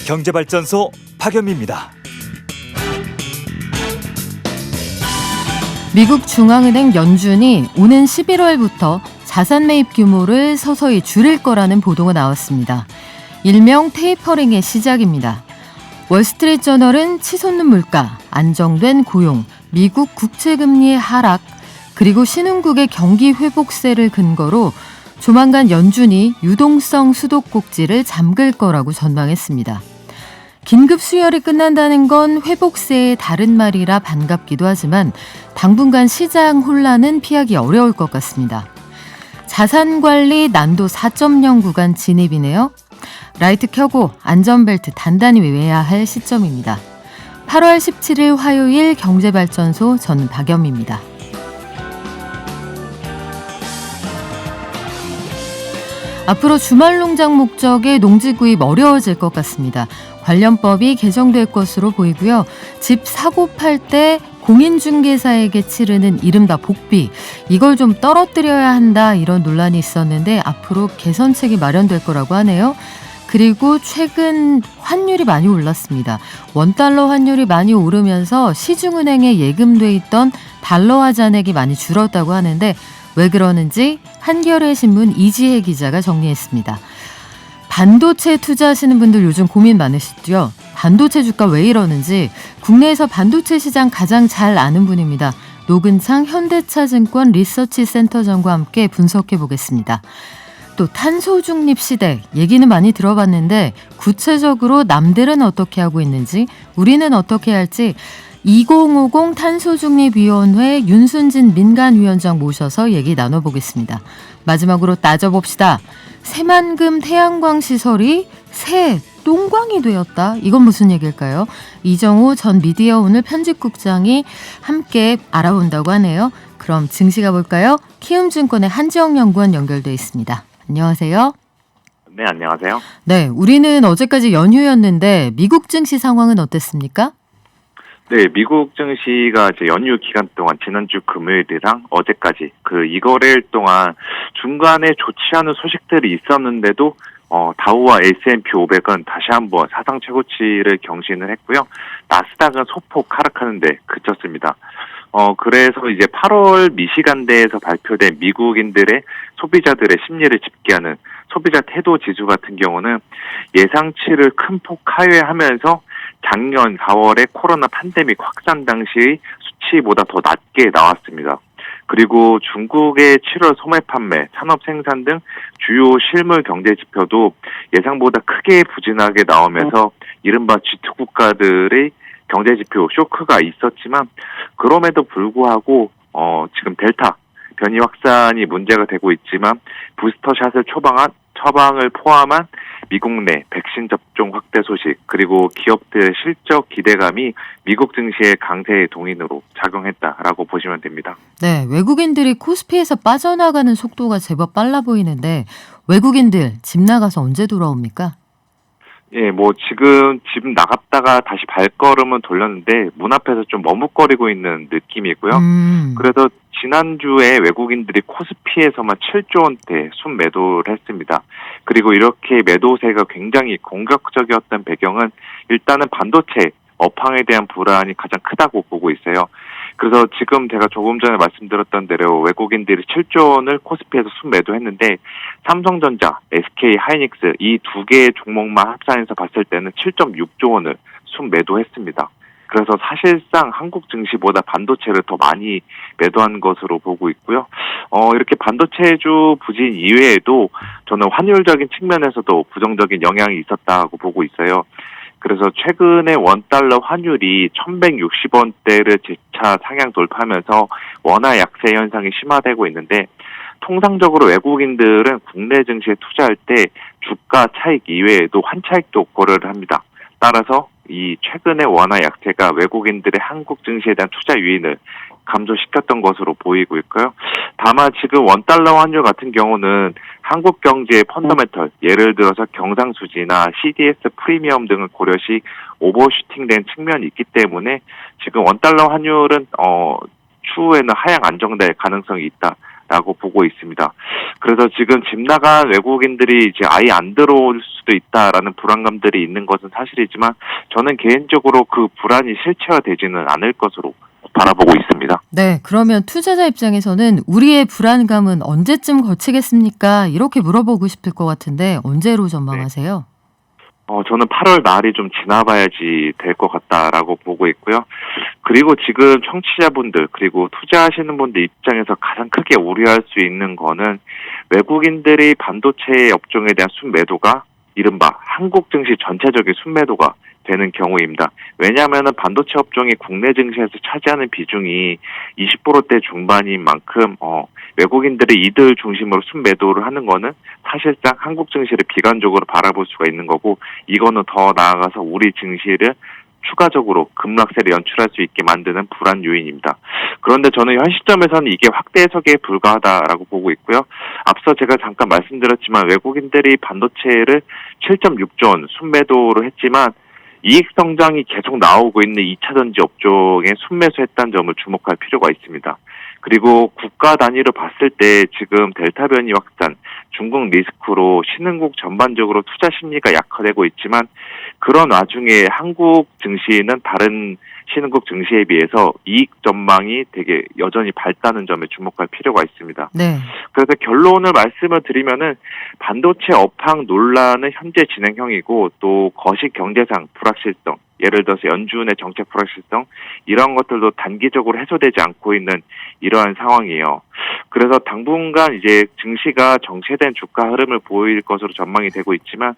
경제발전소 박연미입니다. 미국 중앙은행 연준이 오는 11월부터 자산 매입 규모를 서서히 줄일 거라는 보도가 나왔습니다. 일명 테이퍼링의 시작입니다. 월스트리트저널은 치솟는 물가, 안정된 고용, 미국 국채금리의 하락, 그리고 신흥국의 경기 회복세를 근거로 조만간 연준이 유동성 수도꼭지를 잠글 거라고 전망했습니다. 긴급 수혈이 끝난다는 건 회복세의 다른 말이라 반갑기도 하지만 당분간 시장 혼란은 피하기 어려울 것 같습니다. 자산관리 난도 4.0 구간 진입이네요. 라이트 켜고 안전벨트 단단히 매야 할 시점입니다. 8월 17일 화요일 경제발전소, 저는 박연미입니다. 앞으로 주말 농장 목적의 농지 구입 어려워질 것 같습니다. 관련법이 개정될 것으로 보이고요. 집 사고 팔 때 공인중개사에게 치르는 이른바 복비, 이걸 좀 떨어뜨려야 한다, 이런 논란이 있었는데 앞으로 개선책이 마련될 거라고 하네요. 그리고 최근 환율이 많이 올랐습니다. 원달러 환율이 많이 오르면서 시중은행에 예금돼 있던 달러화 잔액이 많이 줄었다고 하는데 왜 그러는지 한겨레 신문 이지혜 기자가 정리했습니다. 반도체 투자하시는 분들 요즘 고민 많으시죠? 반도체 주가 왜 이러는지 국내에서 반도체 시장 가장 잘 아는 분입니다. 노근창 현대차증권 리서치센터장과 함께 분석해 보겠습니다. 또 탄소 중립 시대 얘기는 많이 들어봤는데 구체적으로 남들은 어떻게 하고 있는지, 우리는 어떻게 할지 2050 탄소중립위원회 윤순진 민간위원장 모셔서 얘기 나눠보겠습니다. 마지막으로 따져봅시다. 새만금 태양광 시설이 새 똥광이 되었다. 이건 무슨 얘기일까요? 이정호 전 미디어오늘 편집국장이 함께 알아본다고 하네요. 그럼 증시 가볼까요? 키움증권의 한지영 연구원 연결돼 있습니다. 안녕하세요. 네, 안녕하세요. 네, 우리는 어제까지 연휴였는데 미국 증시 상황은 어땠습니까? 네, 미국 증시가 이제 연휴 기간 동안 지난주 금요일이랑 어제까지 그 2거래일 동안 중간에 좋지 않은 소식들이 있었는데도 다우와 S&P 500은 다시 한번 사상 최고치를 경신을 했고요. 나스닥은 소폭 하락하는 데 그쳤습니다. 그래서 이제 8월 미시간대에서 발표된 미국인들의 소비자들의 심리를 집계하는 소비자 태도 지수 같은 경우는 예상치를 큰 폭 하회하면서 작년 4월에 코로나 팬데믹 확산 당시의 수치보다 더 낮게 나왔습니다. 그리고 중국의 7월 소매 판매, 산업 생산 등 주요 실물 경제 지표도 예상보다 크게 부진하게 나오면서 이른바 G2 국가들의 경제 지표 쇼크가 있었지만 그럼에도 불구하고 지금 델타 변이 확산이 문제가 되고 있지만 부스터샷을 처방을 포함한 미국 내 백신 접종 확대 소식, 그리고 기업들의 실적 기대감이 미국 증시의 강세 동인으로 작용했다라고 보시면 됩니다. 네, 외국인들이 코스피에서 빠져나가는 속도가 제법 빨라 보이는데 외국인들 집 나가서 언제 돌아옵니까? 예, 지금 집 나갔다가 다시 발걸음은 돌렸는데 문 앞에서 좀 머뭇거리고 있는 느낌이고요. 그래서 지난주에 외국인들이 코스피에서만 7조 원대 순매도를 했습니다. 그리고 이렇게 매도세가 굉장히 공격적이었던 배경은 일단은 반도체 업황에 대한 불안이 가장 크다고 보고 있어요. 그래서 지금 제가 조금 전에 말씀드렸던 대로 외국인들이 7조 원을 코스피에서 순매도했는데 삼성전자, SK 하이닉스 이 두 개의 종목만 합산해서 봤을 때는 7.6조 원을 순매도했습니다. 그래서 사실상 한국 증시보다 반도체를 더 많이 매도한 것으로 보고 있고요. 이렇게 반도체주 부진 이외에도 저는 환율적인 측면에서도 부정적인 영향이 있었다고 보고 있어요. 그래서 최근에 원달러 환율이 1160원대를 재차 상향 돌파하면서 원화 약세 현상이 심화되고 있는데 통상적으로 외국인들은 국내 증시에 투자할 때 주가 차익 이외에도 환차익도 고려를 합니다. 따라서 이 최근의 원화 약세가 외국인들의 한국 증시에 대한 투자 유인을 감소시켰던 것으로 보이고 있고요. 다만 지금 원달러 환율 같은 경우는 한국 경제의 펀더멘털, 예를 들어서 경상수지나 CDS 프리미엄 등을 고려시 오버슈팅된 측면이 있기 때문에 지금 원달러 환율은 추후에는 하향 안정될 가능성이 라고 보고 있습니다. 그래서 지금 집 나간 외국인들이 이제 아예 안 들어올 수도 있다라는 불안감들이 있는 것은 사실이지만 저는 개인적으로 그 불안이 실체화되지는 않을 것으로 바라보고 있습니다. 네, 그러면 투자자 입장에서는 우리의 불안감은 언제쯤 거치겠습니까? 이렇게 물어보고 싶을 것 같은데 언제로 전망하세요? 저는 8월 말이 좀 지나봐야지 될 것 같다라고 보고 있고요. 그리고 지금 청취자분들 그리고 투자하시는 분들 입장에서 가장 크게 우려할 수 있는 거는 외국인들이 반도체 업종에 대한 순매도가 이른바 한국 증시 전체적인 순매도가 되는 경우입니다. 왜냐하면 반도체 업종이 국내 증시에서 차지하는 비중이 20%대 중반인 만큼 외국인들이 이들 중심으로 순매도를 하는 거는 사실상 한국 증시를 비관적으로 바라볼 수가 있는 거고 이거는 더 나아가서 우리 증시를 추가적으로 급락세를 연출할 수 있게 만드는 불안 요인입니다. 그런데 저는 현 시점에서는 이게 확대 해석에 불과하다라고 보고 있고요. 앞서 제가 잠깐 말씀드렸지만 외국인들이 반도체를 7.6조 원 순매도를 했지만 이익 성장이 계속 나오고 있는 2차 전지 업종에 순매수했다는 점을 주목할 필요가 있습니다. 그리고 국가 단위로 봤을 때 지금 델타 변이 확산, 중국 리스크로 신흥국 전반적으로 투자 심리가 약화되고 있지만 그런 와중에 한국 증시는 다른 신흥국 증시에 비해서 이익 전망이 되게 여전히 밝다는 점에 주목할 필요가 있습니다. 네. 그래서 결론을 말씀을 드리면은 반도체 업황 논란은 현재 진행형이고 또 거시 경제상 불확실성, 예를 들어서 연준의 정책 불확실성 이런 것들도 단기적으로 해소되지 않고 있는 이러한 상황이에요. 그래서 당분간 이제 증시가 정체된 주가 흐름을 보일 것으로 전망이 되고 있지만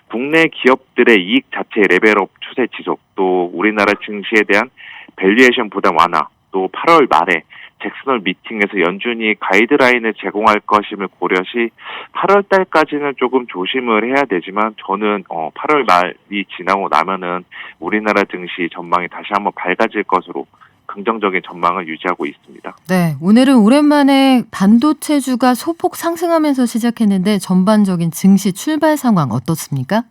국내 기업들의 이익 자체 레벨업 추세 지속 또 우리나라 증시에 대한 밸류에이션 부담 완화 또 8월 말에 잭슨홀 미팅에서 연준이 가이드라인을 제공할 것임을 고려시 8월 달까지는 조금 조심을 해야 되지만 저는 8월 말이 지나고 나면은 우리나라 증시 전망이 다시 한번 밝아질 것으로 긍정적인 전망을 유지하고 있습니다. 네, 오늘은 오랜만에 반도체주가 소폭 상승하면서 시작했는데 전반적인 증시 출발 상황 어떻습니까?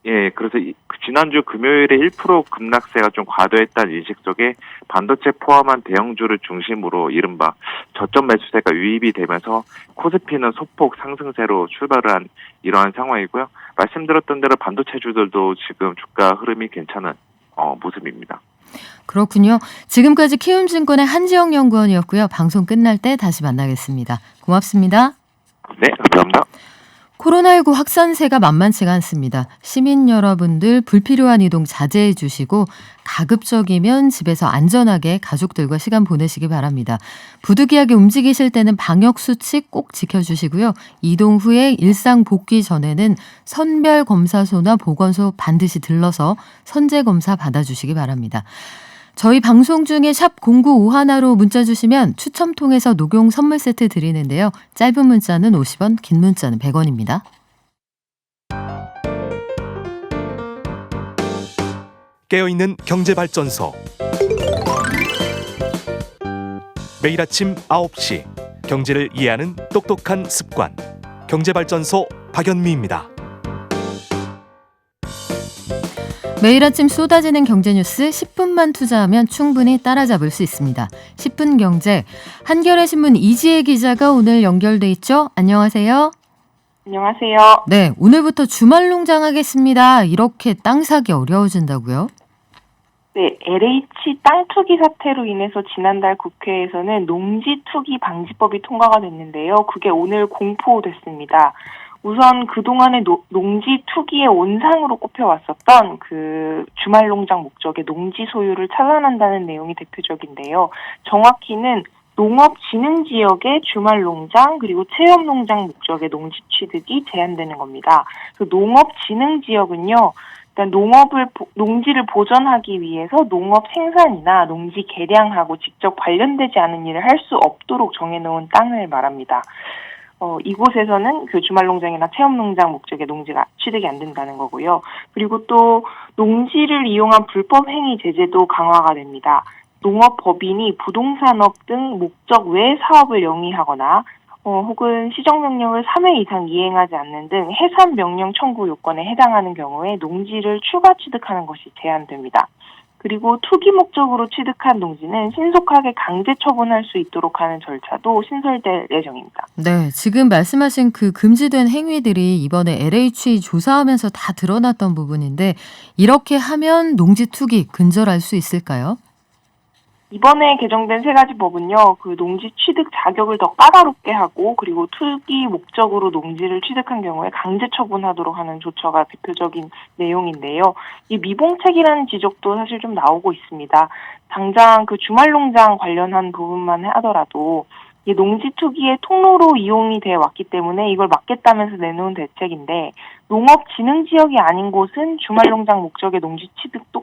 예, 그래서 지난주 금요일에 1% 급락세가 좀 과도했다는 인식 속에 반도체 포함한 대형주를 중심으로 이른바 저점 매수세가 유입이 되면서 코스피는 소폭 상승세로 출발을 한 이러한 상황이고요. 말씀드렸던 대로 반도체주들도 지금 주가 흐름이 괜찮은 모습입니다. 그렇군요. 지금까지 키움증권의 한지영 연구원이었고요. 방송 끝날 때 다시 만나겠습니다. 고맙습니다. 네, 감사합니다. 코로나19 확산세가 만만치가 않습니다. 시민 여러분들 불필요한 이동 자제해 주시고 가급적이면 집에서 안전하게 가족들과 시간 보내시기 바랍니다. 부득이하게 움직이실 때는 방역수칙 꼭 지켜주시고요. 이동 후에 일상 복귀 전에는 선별검사소나 보건소 반드시 들러서 선제검사 받아주시기 바랍니다. 저희 방송 중에 샵 0951로 문자 주시면 추첨 통해서 녹용 선물 세트 드리는데요. 짧은 문자는 50원, 긴 문자는 100원입니다. 깨어있는 경제발전소. 매일 아침 9시 경제를 이해하는 똑똑한 습관. 경제발전소 박연미입니다. 매일 아침 쏟아지는 경제뉴스 10분만 투자하면 충분히 따라잡을 수 있습니다. 10분 경제, 한겨레 신문 이지혜 기자가 오늘 연결돼 있죠. 안녕하세요. 안녕하세요. 네, 오늘부터 주말 농장하겠습니다. 이렇게 땅 사기 어려워진다고요? 네, LH 땅 투기 사태로 인해서 지난달 국회에서는 농지 투기 방지법이 통과가 됐는데요. 그게 오늘 공포됐습니다. 우선 그동안의 농지 투기의 온상으로 꼽혀왔었던 그 주말 농장 목적의 농지 소유를 차단한다는 내용이 대표적인데요. 정확히는 농업진흥지역의 주말 농장 그리고 체험 농장 목적의 농지 취득이 제한되는 겁니다. 그 농업진흥지역은요. 일단 농지를 보전하기 위해서 농업 생산이나 농지 개량하고 직접 관련되지 않은 일을 할 수 없도록 정해놓은 땅을 말합니다. 이곳에서는 그 주말 농장이나 체험 농장 목적의 농지가 취득이 안 된다는 거고요. 그리고 또 농지를 이용한 불법 행위 제재도 강화가 됩니다. 농업법인이 부동산업 등 목적 외 사업을 영위하거나 혹은 시정명령을 3회 이상 이행하지 않는 등 해산명령 청구 요건에 해당하는 경우에 농지를 추가 취득하는 것이 제한됩니다. 그리고 투기 목적으로 취득한 농지는 신속하게 강제 처분할 수 있도록 하는 절차도 신설될 예정입니다. 네, 지금 말씀하신 그 금지된 행위들이 이번에 LH 조사하면서 다 드러났던 부분인데 이렇게 하면 농지 투기 근절할 수 있을까요? 이번에 개정된 세 가지 법은요, 그 농지 취득 자격을 더 까다롭게 하고, 그리고 투기 목적으로 농지를 취득한 경우에 강제 처분하도록 하는 조처가 대표적인 내용인데요. 이 미봉책이라는 지적도 사실 좀 나오고 있습니다. 당장 그 주말농장 관련한 부분만 하더라도 이 농지 투기의 통로로 이용이 돼 왔기 때문에 이걸 막겠다면서 내놓은 대책인데, 농업진흥지역이 아닌 곳은 주말농장 목적의 농지 취득도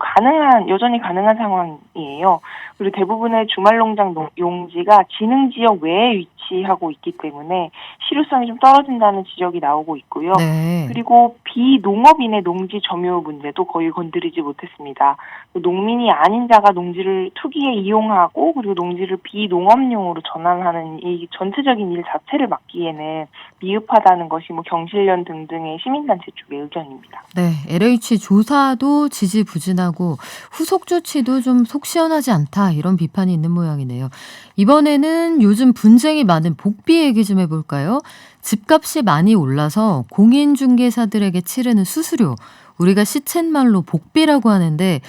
여전히 가능한 상황이에요. 그리고 대부분의 주말농장 용지가 진흥지역 외에 위치하고 있기 때문에 실효성이 좀 떨어진다는 지적이 나오고 있고요. 네. 그리고 비농업인의 농지 점유 문제도 거의 건드리지 못했습니다. 농민이 아닌 자가 농지를 투기에 이용하고 그리고 농지를 비농업용으로 전환하는 이 전체적인 일 자체를 막기에는 미흡하다는 것이 경실련 등등의 시민단체 쪽의 의견입니다. 네, LH 조사도 지지부진하고 후속 조치도 좀 속 시원하지 않다 이런 비판이 있는 모양이네요. 이번에는 요즘 분쟁이 많은 복비 얘기 좀 해볼까요? 집값이 많이 올라서 공인중개사들에게 치르는 수수료, 우리가 시쳇말로 복비라고 하는데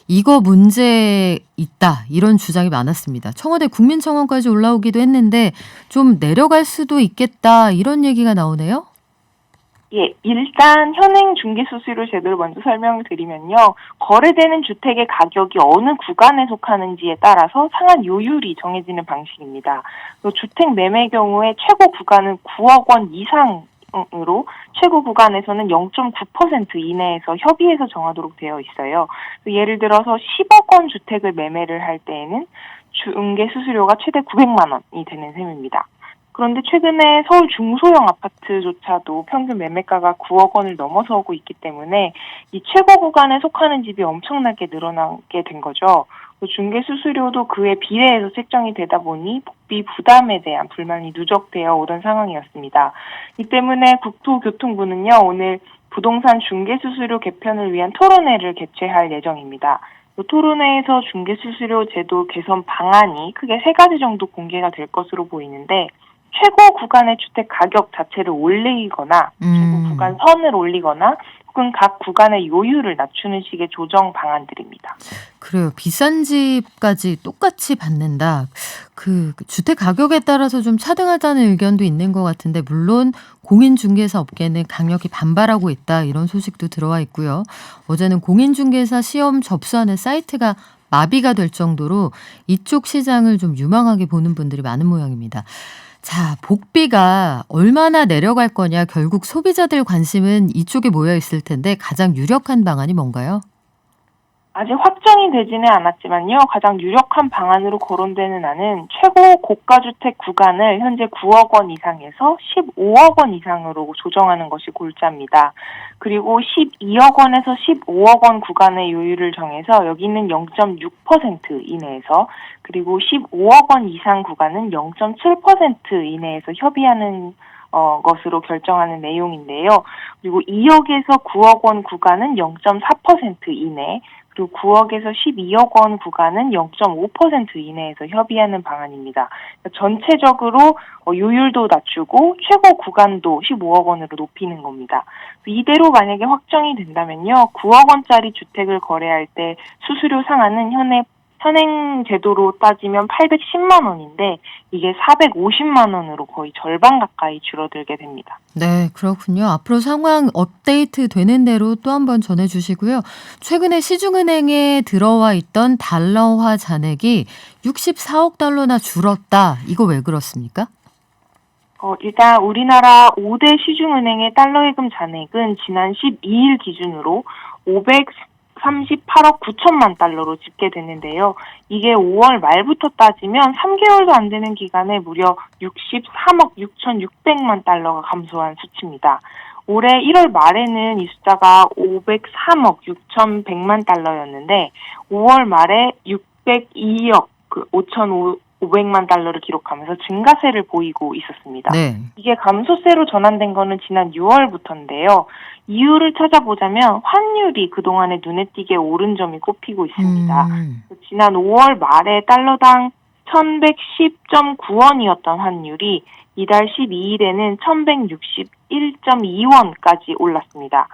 이거 문제 있다 이런 주장이 많았습니다. 청와대 국민청원까지 올라오기도 했는데 좀 내려갈 수도 있겠다 이런 얘기가 나오네요. 예, 일단 현행 중개수수료 제도를 먼저 설명을 드리면요. 거래되는 주택의 가격이 어느 구간에 속하는지에 따라서 상한 요율이 정해지는 방식입니다. 주택 매매 경우에 최고 구간은 9억 원 이상으로 최고 구간에서는 0.9% 이내에서 협의해서 정하도록 되어 있어요. 예를 들어서 10억 원 주택을 매매를 할 때에는 중개수수료가 최대 900만 원이 되는 셈입니다. 그런데 최근에 서울 중소형 아파트조차도 평균 매매가가 9억 원을 넘어서고 있기 때문에 이 최고 구간에 속하는 집이 엄청나게 늘어나게 된 거죠. 중개 수수료도 그에 비례해서 책정이 되다 보니 복비 부담에 대한 불만이 누적되어 오던 상황이었습니다. 이 때문에 국토교통부는요, 오늘 부동산 중개 수수료 개편을 위한 토론회를 개최할 예정입니다. 토론회에서 중개 수수료 제도 개선 방안이 크게 세 가지 정도 공개가 될 것으로 보이는데, 최고 구간의 주택 가격 자체를 올리거나 최고 구간 선을 올리거나 혹은 각 구간의 요율을 낮추는 식의 조정 방안들입니다. 그래요. 비싼 집까지 똑같이 받는다. 그 주택 가격에 따라서 좀 차등하자는 의견도 있는 것 같은데 물론 공인중개사 업계는 강력히 반발하고 있다. 이런 소식도 들어와 있고요. 어제는 공인중개사 시험 접수하는 사이트가 마비가 될 정도로 이쪽 시장을 좀 유망하게 보는 분들이 많은 모양입니다. 자, 복비가 얼마나 내려갈 거냐 결국 소비자들 관심은 이쪽에 모여 있을 텐데 가장 유력한 방안이 뭔가요? 아직 확정이 되지는 않았지만요. 가장 유력한 방안으로 거론되는 안은 최고 고가주택 구간을 현재 9억 원 이상에서 15억 원 이상으로 조정하는 것이 골자입니다. 그리고 12억 원에서 15억 원 구간의 요율을 정해서 여기는 0.6% 이내에서 그리고 15억 원 이상 구간은 0.7% 이내에서 협의하는 것으로 결정하는 내용인데요. 그리고 2억에서 9억 원 구간은 0.4% 이내, 그리고 9억에서 12억 원 구간은 0.5% 이내에서 협의하는 방안입니다. 전체적으로 요율도 낮추고 최고 구간도 15억 원으로 높이는 겁니다. 이대로 만약에 확정이 된다면요, 9억 원짜리 주택을 거래할 때 수수료 상한은 현행 제도로 따지면 810만 원인데 이게 450만 원으로 거의 절반 가까이 줄어들게 됩니다. 네, 그렇군요. 앞으로 상황 업데이트 되는 대로 또 한번 전해주시고요. 최근에 시중은행에 들어와 있던 달러화 잔액이 64억 달러나 줄었다. 이거 왜 그렇습니까? 일단 우리나라 5대 시중은행의 달러예금 잔액은 지난 12일 기준으로 538억 9천만 달러로 집계됐는데요. 이게 5월 말부터 따지면 3개월도 안 되는 기간에 무려 63억 6,600만 달러가 감소한 수치입니다. 올해 1월 말에는 이 숫자가 503억 6,100만 달러였는데 5월 말에 602억 5,500 500만 달러를 기록하면서 증가세를 보이고 있었습니다. 네. 이게 감소세로 전환된 거는 지난 6월부터인데요. 이유를 찾아보자면 환율이 그동안에 눈에 띄게 오른 점이 꼽히고 있습니다. 지난 5월 말에 달러당 1110.9원이었던 환율이 이달 12일에는 1161.2원까지 올랐습니다.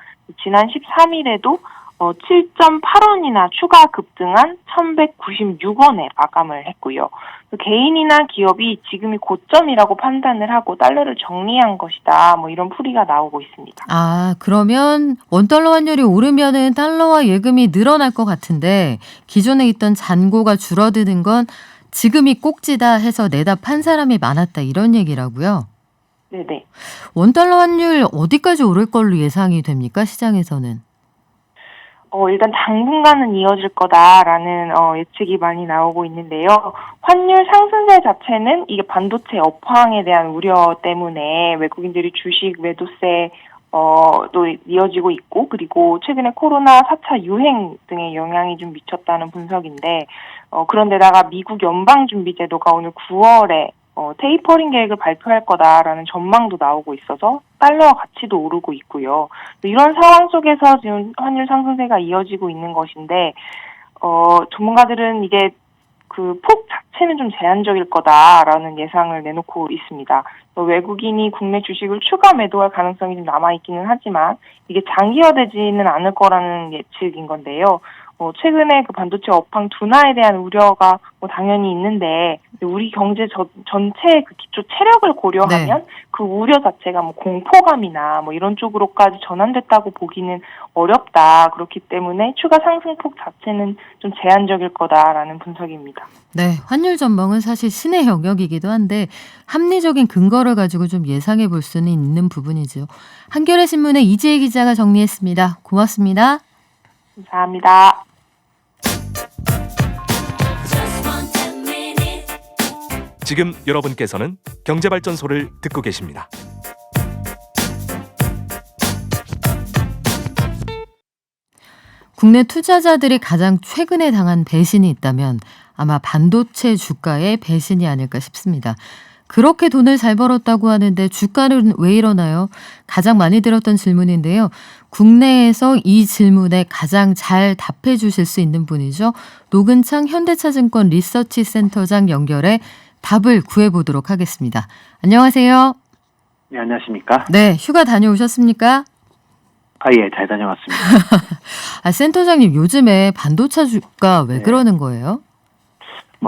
지난 13일에도 7.8원이나 추가 급등한 1196원에 마감을 했고요. 개인이나 기업이 지금이 고점이라고 판단을 하고 달러를 정리한 것이다. 뭐 이런 풀이가 나오고 있습니다. 아, 그러면 원달러 환율이 오르면은 달러와 예금이 늘어날 것 같은데 기존에 있던 잔고가 줄어드는 건 지금이 꼭지다 해서 내다 판 사람이 많았다 이런 얘기라고요? 네네. 원달러 환율 어디까지 오를 걸로 예상이 됩니까? 시장에서는? 일단 당분간은 이어질 거다라는 예측이 많이 나오고 있는데요. 환율 상승세 자체는 이게 반도체 업황에 대한 우려 때문에 외국인들이 주식 매도세 또 이어지고 있고, 그리고 최근에 코로나 4차 유행 등의 영향이 좀 미쳤다는 분석인데, 그런데다가 미국 연방준비제도가 오늘 9월에 테이퍼링 계획을 발표할 거다라는 전망도 나오고 있어서 달러 가치도 오르고 있고요. 이런 상황 속에서 지금 환율 상승세가 이어지고 있는 것인데, 전문가들은 이게 그 폭 자체는 좀 제한적일 거다라는 예상을 내놓고 있습니다. 외국인이 국내 주식을 추가 매도할 가능성이 좀 남아있기는 하지만 이게 장기화되지는 않을 거라는 예측인 건데요. 최근에 그 반도체 업황 둔화에 대한 우려가 당연히 있는데 우리 경제 전체의 그 기초 체력을 고려하면 네. 그 우려 자체가 공포감이나 이런 쪽으로까지 전환됐다고 보기는 어렵다. 그렇기 때문에 추가 상승폭 자체는 좀 제한적일 거다라는 분석입니다. 네, 환율 전망은 사실 신의 영역이기도 한데 합리적인 근거를 가지고 좀 예상해 볼 수는 있는 부분이죠. 한겨레 신문의 이지혜 기자가 정리했습니다. 고맙습니다. 감사합니다. 지금 여러분께서는 경제발전소를 듣고 계십니다. 국내 투자자들이 가장 최근에 당한 배신이 있다면 아마 반도체 주가의 배신이 아닐까 싶습니다. 그렇게 돈을 잘 벌었다고 하는데 주가는 왜 이러나요? 가장 많이 들었던 질문인데요. 국내에서 이 질문에 가장 잘 답해 주실 수 있는 분이죠. 노근창 현대차증권 리서치 센터장 연결해 답을 구해보도록 하겠습니다. 안녕하세요. 네, 안녕하십니까? 네, 휴가 다녀오셨습니까? 예, 잘 다녀왔습니다. 센터장님, 요즘에 반도체 주가 왜 그러는 거예요?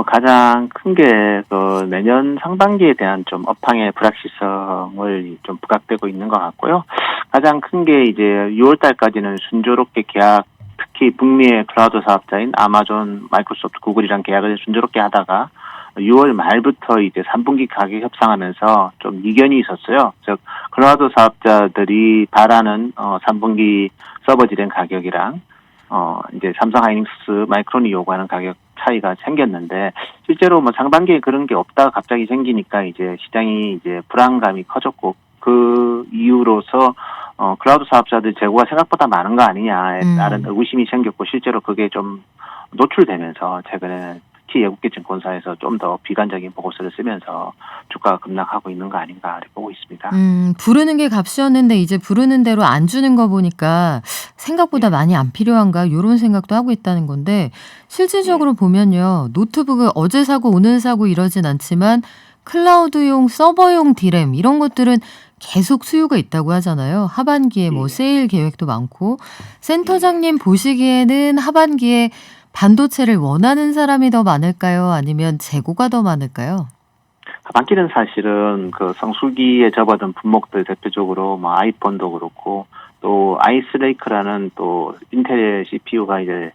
가장 큰 게 내년 상반기에 대한 좀 업황의 불확실성을 좀 부각되고 있는 것 같고요. 가장 큰 게 이제 6월 달까지는 순조롭게 계약, 특히 북미의 클라우드 사업자인 아마존, 마이크로소프트, 구글이랑 계약을 순조롭게 하다가 6월 말부터 이제 3분기 가격 협상하면서 좀 이견이 있었어요. 즉 클라우드 사업자들이 바라는 3분기 서버 지령 가격이랑 이제 삼성 하이닉스, 마이크론이 요구하는 가격 차이가 생겼는데 실제로 상반기에 그런 게 없다가 갑자기 생기니까 이제 시장이 이제 불안감이 커졌고 그 이유로서 클라우드 사업자들 재고가 생각보다 많은 거 아니냐에 따른 의구심이 생겼고 실제로 그게 좀 노출되면서 최근에는 특히 외국계 증권사에서 좀 더 비관적인 보고서를 쓰면서 주가가 급락하고 있는 거 아닌가 이렇게 보고 있습니다. 부르는 게 값이었는데 이제 부르는 대로 안 주는 거 보니까 생각보다 많이 안 필요한가 이런 생각도 하고 있다는 건데 실질적으로 보면요. 노트북을 어제 사고 오늘 사고 이러진 않지만 클라우드용 서버용 디램 이런 것들은 계속 수요가 있다고 하잖아요. 하반기에 세일 계획도 많고 센터장님 보시기에는 하반기에 반도체를 원하는 사람이 더 많을까요? 아니면 재고가 더 많을까요? 하반기는 사실은 그 성수기에 접어든 품목들 대표적으로 아이폰도 그렇고 또 아이스레이크라는 또 인텔 CPU가 이제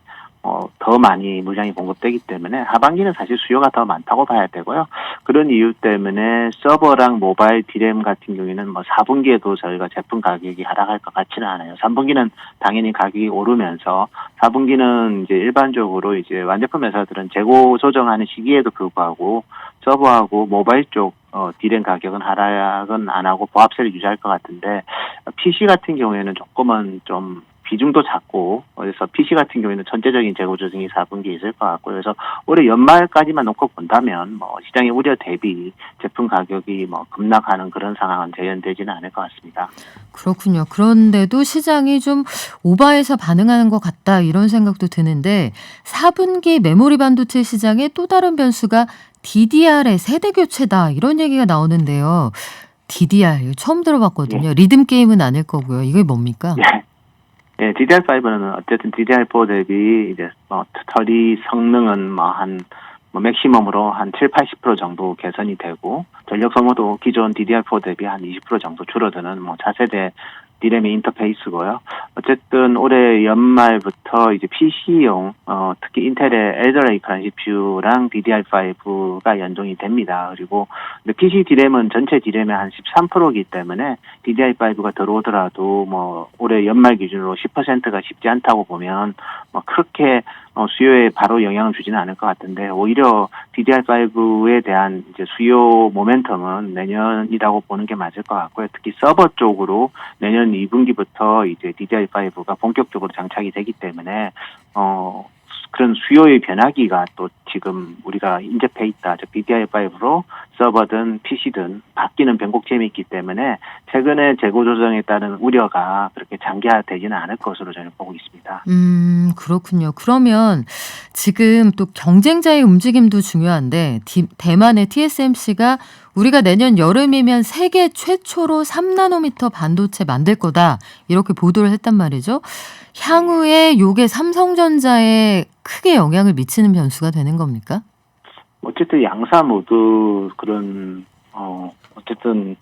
더 많이 물량이 공급되기 때문에 하반기는 사실 수요가 더 많다고 봐야 되고요. 그런 이유 때문에 서버랑 모바일 디램 같은 경우에는 4분기에도 저희가 제품 가격이 하락할 것 같지는 않아요. 3분기는 당연히 가격이 오르면서 4분기는 이제 일반적으로 이제 완제품 회사들은 재고 조정하는 시기에도 불구하고 서버하고 모바일 쪽 디램 가격은 하락은 안 하고 보합세를 유지할 것 같은데 PC 같은 경우에는 조금은 좀 비중도 작고, 그래서 PC 같은 경우에는 전체적인 재고 조정이 4분기에 있을 것 같고요. 그래서 올해 연말까지만 놓고 본다면 뭐 시장의 우려 대비 제품 가격이 뭐 급락하는 그런 상황은 재현되지는 않을 것 같습니다. 그렇군요. 그런데도 시장이 좀 오버해서 반응하는 것 같다 이런 생각도 드는데 4분기 메모리 반도체 시장의 또 다른 변수가 DDR의 세대 교체다 이런 얘기가 나오는데요. DDR 이거 처음 들어봤거든요. 리듬 게임은 아닐 거고요. 이게 뭡니까? 예, DDR5는 어쨌든 DDR4 대비 이제 스터디 성능은 맥시멈으로 한 7, 80% 정도 개선이 되고 전력 소모도 기존 DDR4 대비 한 20% 정도 줄어드는 차세대 디램의 인터페이스고요. 어쨌든 올해 연말부터 이제 PC용 특히 인텔의 엘더레이크라는 CPU랑 DDR5가 연동이 됩니다. 그리고 근데 PC 디램은 전체 디램의 한 13%이기 때문에 DDR5가 들어오더라도 올해 연말 기준으로 10%가 쉽지 않다고 보면 그렇게 수요에 바로 영향을 주지는 않을 것 같은데 오히려 DDR5에 대한 이제 수요 모멘텀은 내년이라고 보는 게 맞을 것 같고요. 특히 서버 쪽으로 내년 2분기부터 이제 DDR5가 본격적으로 장착이 되기 때문에 그런 수요의 변화기가 또 지금 우리가 인접해 있다. 즉 DDR5로 서버든 PC든 바뀌는 변곡점이 있기 때문에 최근에 재고 조정에 따른 우려가 그렇게 장기화되지는 않을 것으로 저는 보고 있습니다. 그렇군요. 그러면 지금 또 경쟁자의 움직임도 중요한데 대만의 TSMC가 우리가 내년 여름이면 세계 최초로 3나노미터 반도체 만들 거다 이렇게 보도를 했단 말이죠. 향후에 요게 삼성전자에 크게 영향을 미치는 변수가 되는 겁니까? 어쨌든 양사 모두 그런 어쨌든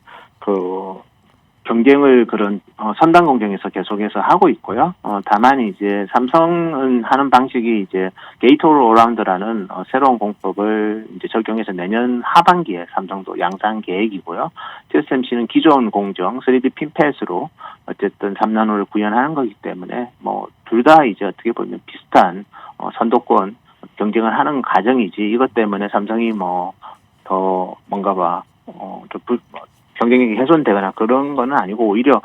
경쟁을 그런 선단 공정에서 계속해서 하고 있고요. 다만 이제 삼성은 하는 방식이 이제 게이트 올 어라운드라는 새로운 공법을 이제 적용해서 내년 하반기에 삼성도 양산 계획이고요. TSMC는 기존 공정 3D 핀팻으로 어쨌든 3나노를 구현하는 거기 때문에 둘 다 이제 어떻게 보면 비슷한 선도권 경쟁을 하는 과정이지 이것 때문에 삼성이 더 뭔가 경쟁력이 훼손되거나 그런 거는 아니고 오히려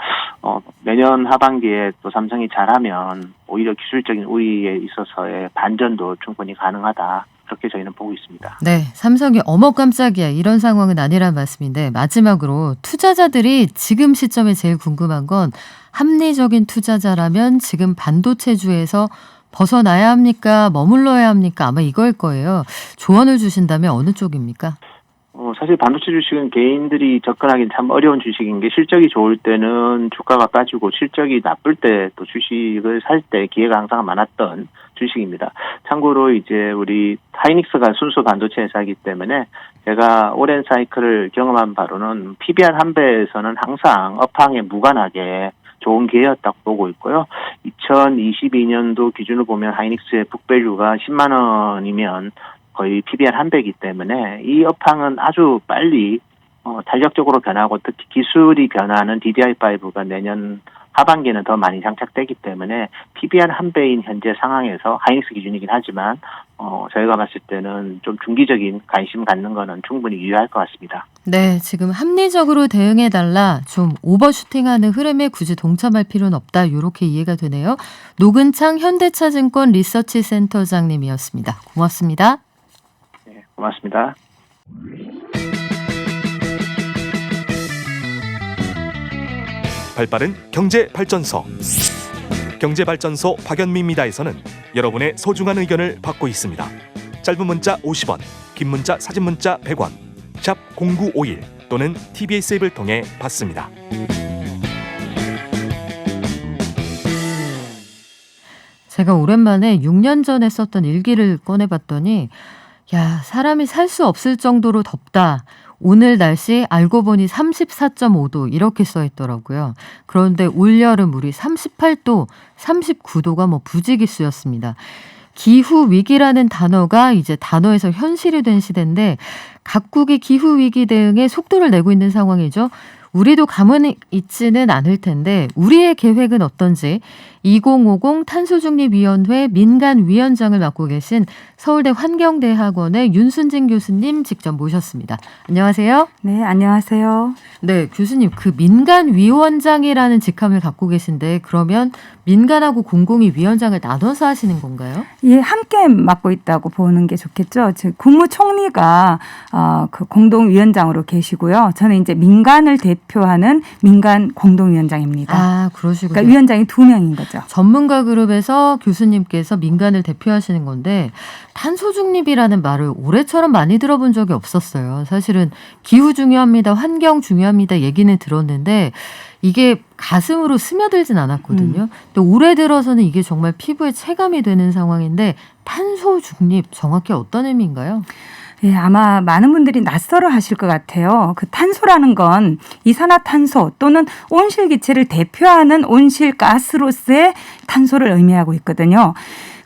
내년 하반기에 또 삼성이 잘하면 오히려 기술적인 우위에 있어서의 반전도 충분히 가능하다. 그렇게 저희는 보고 있습니다. 네, 삼성이 어머 깜짝이야 이런 상황은 아니란 말씀인데 마지막으로 투자자들이 지금 시점에 제일 궁금한 건 합리적인 투자자라면 지금 반도체주에서 벗어나야 합니까? 머물러야 합니까? 아마 이거일 거예요. 조언을 주신다면 어느 쪽입니까? 사실 반도체 주식은 개인들이 접근하기는 참 어려운 주식인 게 실적이 좋을 때는 주가가 빠지고 실적이 나쁠 때 또 주식을 살 때 기회가 항상 많았던 주식입니다. 참고로 이제 우리 하이닉스가 순수 반도체 회사이기 때문에 제가 오랜 사이클을 경험한 바로는 PBR 한 배에서는 항상 업황에 무관하게 좋은 기회였다고 보고 있고요. 2022년도 기준으로 보면 하이닉스의 북밸류가 10만 원이면 거의 PBR 한 배이기 때문에 이 업황은 아주 빨리 탄력적으로 변하고 특히 기술이 변화하는 DDR5가 내년 하반기에는 더 많이 장착되기 때문에 PBR 한 배인 현재 상황에서 하이닉스 기준이긴 하지만 저희가 봤을 때는 좀 중기적인 관심 갖는 거는 충분히 유효할 것 같습니다. 네, 지금 합리적으로 대응해달라 좀 오버슈팅하는 흐름에 굳이 동참할 필요는 없다 이렇게 이해가 되네요. 노근창 현대차증권 리서치센터장님이었습니다. 고맙습니다. 네, 고맙습니다. 발빠른 경제발전소. 경제발전소 박연미입니다에서는 여러분의 소중한 의견을 받고 있습니다. 짧은 문자 50원, 긴 문자 사진 문자 100원, 샵 0951 또는 TBS 앱을 통해 받습니다. 제가 오랜만에 6년 전에 썼던 일기를 꺼내봤더니 사람이 살 수 없을 정도로 덥다. 오늘 날씨 알고 보니 34.5도 이렇게 써있더라고요. 그런데 올여름 우리 38도, 39도가 부지기수였습니다. 기후위기라는 단어가 이제 단어에서 현실이 된 시대인데 각국이 기후위기 대응에 속도를 내고 있는 상황이죠. 우리도 가만히 있지는 않을 텐데 우리의 계획은 어떤지 2050 탄소중립위원회 민간위원장을 맡고 계신 서울대 환경대학원의 윤순진 교수님 직접 모셨습니다. 안녕하세요. 네, 안녕하세요. 네, 교수님 그 민간위원장이라는 직함을 갖고 계신데 그러면 민간하고 공공이 위원장을 나눠서 하시는 건가요? 예, 함께 맡고 있다고 보는 게 좋겠죠. 즉 국무총리가 그 공동위원장으로 계시고요. 저는 이제 민간을 대표하는 민간 공동위원장입니다. 아, 그러시군요. 그러니까 위원장이 2명인 거죠. 전문가 그룹에서 교수님께서 민간을 대표하시는 건데 탄소 중립이라는 말을 올해처럼 많이 들어본 적이 없었어요. 사실은 기후 중요합니다, 환경 중요합니다 얘기는 들었는데 이게 가슴으로 스며들진 않았거든요. 또 올해 들어서는 이게 정말 피부에 체감이 되는 상황인데 탄소 중립 정확히 어떤 의미인가요? 예, 아마 많은 분들이 낯설어 하실 것 같아요. 그 탄소라는 건 이산화탄소 또는 온실기체를 대표하는 온실가스로서의 탄소를 의미하고 있거든요.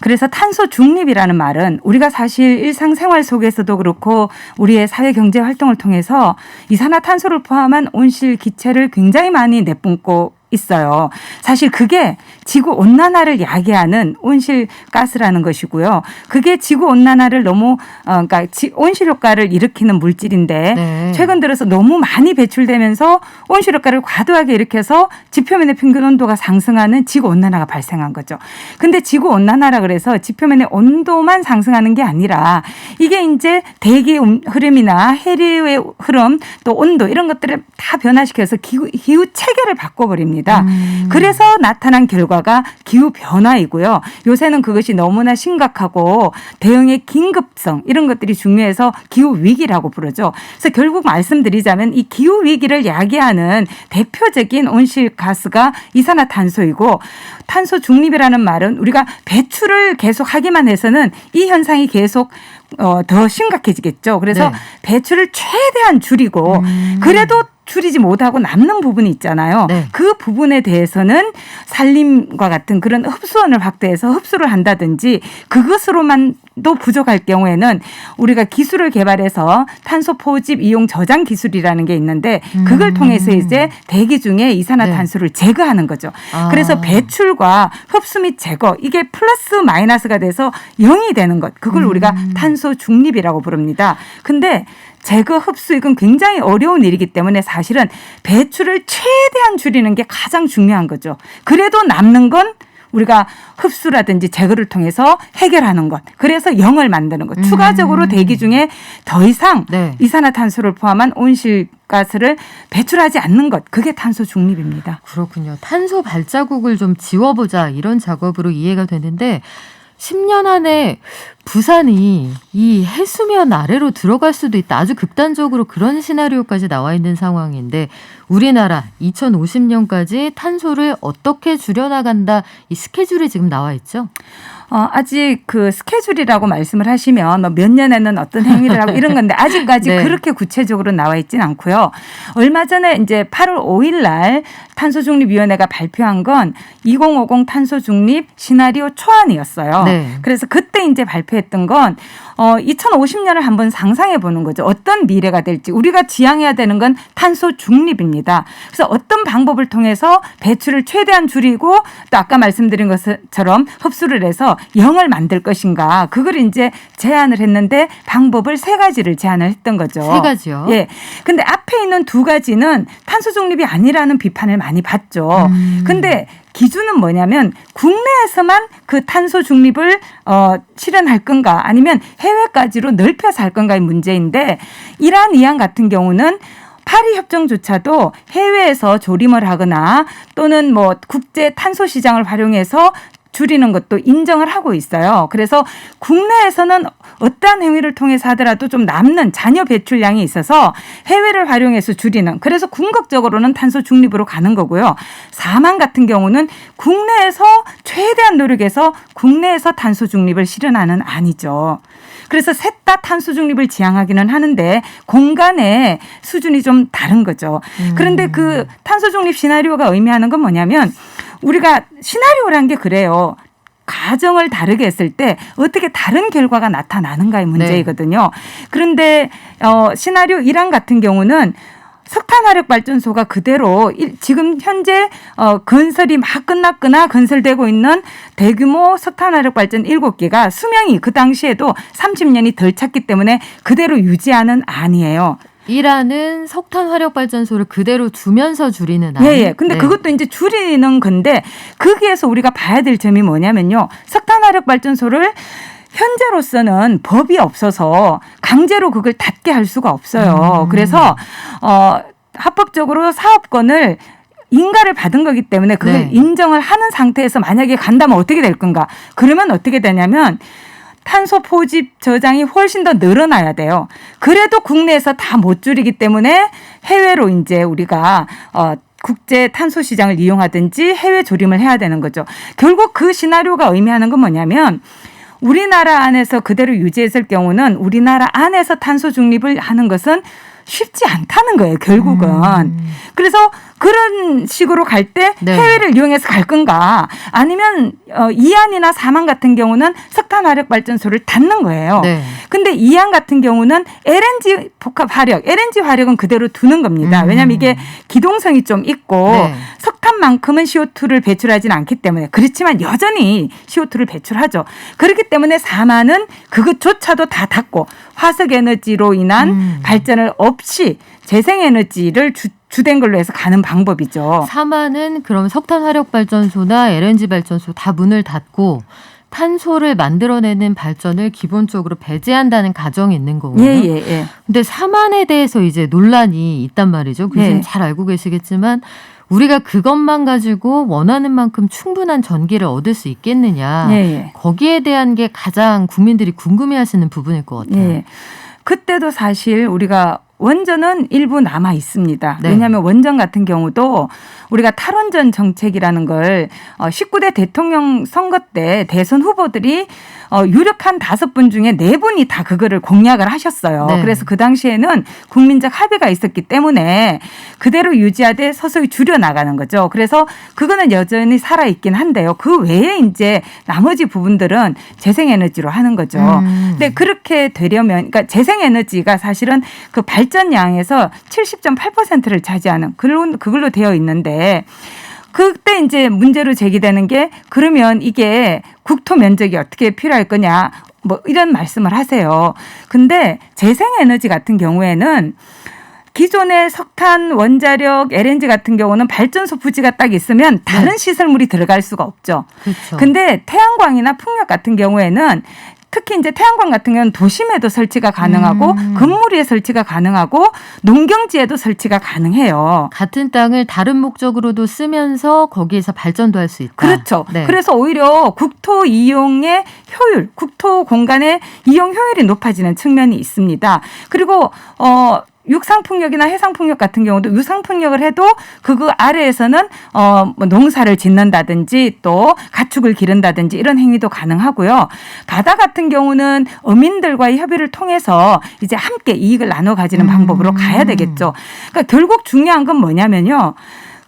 그래서 탄소 중립이라는 말은 우리가 사실 일상생활 속에서도 그렇고 우리의 사회경제 활동을 통해서 이산화탄소를 포함한 온실기체를 굉장히 많이 내뿜고 있어요. 사실 그게 지구온난화를 야기하는 온실가스라는 것이고요. 그게 지구온난화를 너무 그러니까 온실효과를 일으키는 물질인데 네. 최근 들어서 너무 많이 배출되면서 온실효과를 과도하게 일으켜서 지표면의 평균 온도가 상승하는 지구온난화가 발생한 거죠. 근데 지구온난화라 그래서 지표면의 온도만 상승하는 게 아니라 이게 이제 대기 흐름이나 해류의 흐름 또 온도 이런 것들을 다 변화시켜서 기후 체계를 바꿔버립니다. 그래서 나타난 결과가 기후 변화이고요. 요새는 그것이 너무나 심각하고 대응의 긴급성 이런 것들이 중요해서 기후 위기라고 부르죠. 그래서 결국 말씀드리자면 이 기후 위기를 야기하는 대표적인 온실가스가 이산화탄소이고 탄소 중립이라는 말은 우리가 배출을 계속 하기만 해서는 이 현상이 계속 더 심각해지겠죠. 그래서 네. 배출을 최대한 줄이고 그래도 줄이지 못하고 남는 부분이 있잖아요. 네. 그 부분에 대해서는 산림과 같은 그런 흡수원을 확대해서 흡수를 한다든지 그것으로만도 부족할 경우에는 우리가 기술을 개발해서 탄소 포집 이용 저장 기술이라는 게 있는데 그걸 통해서 이제 대기 중에 이산화탄소를 제거하는 거죠. 그래서 배출과 흡수 및 제거 이게 플러스 마이너스가 돼서 0이 되는 것. 그걸 우리가 탄소 중립이라고 부릅니다. 근데 제거 흡수 이건 굉장히 어려운 일이기 때문에 사실은 배출을 최대한 줄이는 게 가장 중요한 거죠. 그래도 남는 건 우리가 흡수라든지 제거를 통해서 해결하는 것. 그래서 0을 만드는 것. 추가적으로 대기 중에 더 이상 네. 이산화탄소를 포함한 온실가스를 배출하지 않는 것. 그게 탄소 중립입니다. 그렇군요. 탄소 발자국을 좀 지워보자 이런 작업으로 이해가 되는데 10년 안에 부산이 이 해수면 아래로 들어갈 수도 있다. 아주 극단적으로 그런 시나리오까지 나와 있는 상황인데 우리나라 2050년까지 탄소를 어떻게 줄여나간다. 이 스케줄이 지금 나와 있죠? 아직 그 스케줄이라고 말씀을 하시면 뭐 몇 년에는 어떤 행위를 하고 이런 건데 아직까지 네. 그렇게 구체적으로 나와 있진 않고요. 얼마 전에 이제 8월 5일 날 탄소중립위원회가 발표한 건 2050 탄소중립 시나리오 초안이었어요. 네. 그래서 그때 이제 발표했던 건 2050년을 한번 상상해 보는 거죠. 어떤 미래가 될지 우리가 지향해야 되는 건 탄소 중립입니다. 그래서 어떤 방법을 통해서 배출을 최대한 줄이고 또 아까 말씀드린 것처럼 흡수를 해서 0을 만들 것인가 그걸 이제 제안을 했는데 방법을 3가지를 제안을 했던 거죠. 3가지요? 예. 근데 앞에 있는 2가지는 탄소 중립이 아니라는 비판을 많이 받죠. 근데 기준은 뭐냐면 국내에서만 그 탄소 중립을 실현할 건가 아니면 해외까지로 넓혀서 할 건가의 문제인데 이란 이안 같은 경우는 파리 협정조차도 해외에서 조림을 하거나 또는 뭐 국제 탄소 시장을 활용해서 줄이는 것도 인정을 하고 있어요. 그래서 국내에서는 어떠한 행위를 통해서 하더라도 좀 남는 잔여 배출량이 있어서 해외를 활용해서 줄이는 그래서 궁극적으로는 탄소 중립으로 가는 거고요. 사망 같은 경우는 국내에서 최대한 노력해서 국내에서 탄소 중립을 실현하는 아니죠. 그래서 셋 다 탄소 중립을 지향하기는 하는데 공간의 수준이 좀 다른 거죠. 그런데 그 탄소 중립 시나리오가 의미하는 건 뭐냐면 우리가 시나리오라는 게 그래요. 가정을 다르게 했을 때 어떻게 다른 결과가 나타나는가의 문제이거든요. 그런데 시나리오 1안 같은 경우는 석탄 화력 발전소가 그대로 지금 현재 건설이 막 끝났거나 건설되고 있는 대규모 석탄 화력 발전 7개가 수명이 그 당시에도 30년이 덜 찼기 때문에 그대로 유지하는 안이에요. 일하는 석탄 화력 발전소를 그대로 두면서 줄이는 안. 예. 근데 그것도 이제 줄이는 건데 거기에서 우리가 봐야 될 점이 뭐냐면요. 석탄 화력 발전소를 현재로서는 법이 없어서 강제로 그걸 닫게 할 수가 없어요. 그래서 합법적으로 사업권을 인가를 받은 거기 때문에 그걸 인정을 하는 상태에서 만약에 간다면 어떻게 될 건가? 그러면 어떻게 되냐면 탄소 포집 저장이 훨씬 더 늘어나야 돼요. 그래도 국내에서 다 못 줄이기 때문에 해외로 이제 우리가 국제 탄소 시장을 이용하든지 해외 조림을 해야 되는 거죠. 결국 그 시나리오가 의미하는 건 뭐냐면 우리나라 안에서 그대로 유지했을 경우는 우리나라 안에서 탄소 중립을 하는 것은 쉽지 않다는 거예요, 결국은. 그래서 그런 식으로 갈 때 해외를 이용해서 갈 건가 아니면 이안이나 사만 같은 경우는 석탄 화력 발전소를 닫는 거예요. 근데 이안 같은 경우는 LNG 복합 화력, LNG 화력은 그대로 두는 겁니다. 왜냐하면 이게 기동성이 좀 있고 석탄만큼은 CO2를 배출하지는 않기 때문에 그렇지만 여전히 CO2를 배출하죠. 그렇기 때문에 사만은 그것조차도 다 닫고 화석에너지로 인한 발전을 없이 재생에너지를 주된 걸로 해서 가는 방법이죠. 사만은 그럼 석탄 화력 발전소나 LNG 발전소 다 문을 닫고 탄소를 만들어내는 발전을 기본적으로 배제한다는 가정이 있는 거고요. 예. 근데 사만에 대해서 이제 논란이 있단 말이죠. 교수님 잘 알고 계시겠지만 우리가 그것만 가지고 원하는 만큼 충분한 전기를 얻을 수 있겠느냐. 거기에 대한 게 가장 국민들이 궁금해하시는 부분일 것 같아요. 그때도 사실 우리가 원전은 일부 남아 있습니다. 왜냐하면 원전 같은 경우도 우리가 탈원전 정책이라는 걸 19대 대통령 선거 때 대선 후보들이 유력한 5분 중에 4분이 다 그거를 공약을 하셨어요. 그래서 그 당시에는 국민적 합의가 있었기 때문에 그대로 유지하되 서서히 줄여나가는 거죠. 그래서 그거는 여전히 살아있긴 한데요. 그 외에 이제 나머지 부분들은 재생에너지로 하는 거죠. 근데 그렇게 되려면 그러니까 재생에너지가 사실은 그 발전량에서 70.8%를 차지하는 그걸로 되어 있는데 그때 이제 문제로 제기되는 게 그러면 이게 국토 면적이 어떻게 필요할 거냐 뭐 이런 말씀을 하세요. 근데 재생에너지 같은 경우에는 기존의 석탄, 원자력, LNG 같은 경우는 발전소 부지가 딱 있으면 다른 시설물이 들어갈 수가 없죠. 근데 태양광이나 풍력 같은 경우에는 특히 이제 태양광 같은 경우는 도심에도 설치가 가능하고 건물 위에 설치가 가능하고 농경지에도 설치가 가능해요. 같은 땅을 다른 목적으로도 쓰면서 거기에서 발전도 할 수 있다. 그렇죠. 그래서 오히려 국토 이용의 효율, 국토 공간의 이용 효율이 높아지는 측면이 있습니다. 그리고 육상풍력이나 해상풍력 같은 경우도 유상풍력을 해도 그거 아래에서는 뭐 농사를 짓는다든지 또 가축을 기른다든지 이런 행위도 가능하고요. 바다 같은 경우는 어민들과의 협의를 통해서 이제 함께 이익을 나눠 가지는 방법으로 가야 되겠죠. 그러니까 결국 중요한 건 뭐냐면요.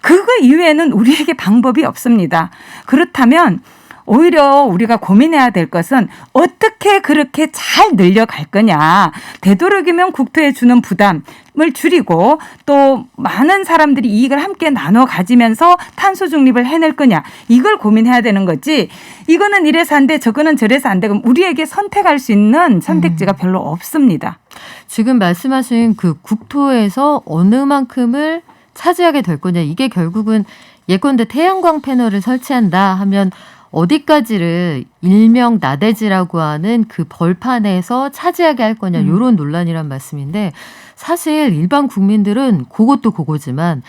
그거 이외에는 우리에게 방법이 없습니다. 그렇다면 오히려 우리가 고민해야 될 것은 어떻게 그렇게 잘 늘려갈 거냐. 되도록이면 국토에 주는 부담을 줄이고 또 많은 사람들이 이익을 함께 나눠 가지면서 탄소 중립을 해낼 거냐. 이걸 고민해야 되는 거지. 이거는 이래서 안 돼, 저거는 저래서 안 돼. 그럼 우리에게 선택할 수 있는 선택지가 별로 없습니다. 지금 말씀하신 그 국토에서 어느 만큼을 차지하게 될 거냐. 이게 결국은 예컨대 태양광 패널을 설치한다 하면 어디까지를 일명 나대지라고 하는 그 벌판에서 차지하게 할 거냐 이런 논란이란 말씀인데 사실 일반 국민들은 그것도 그거지만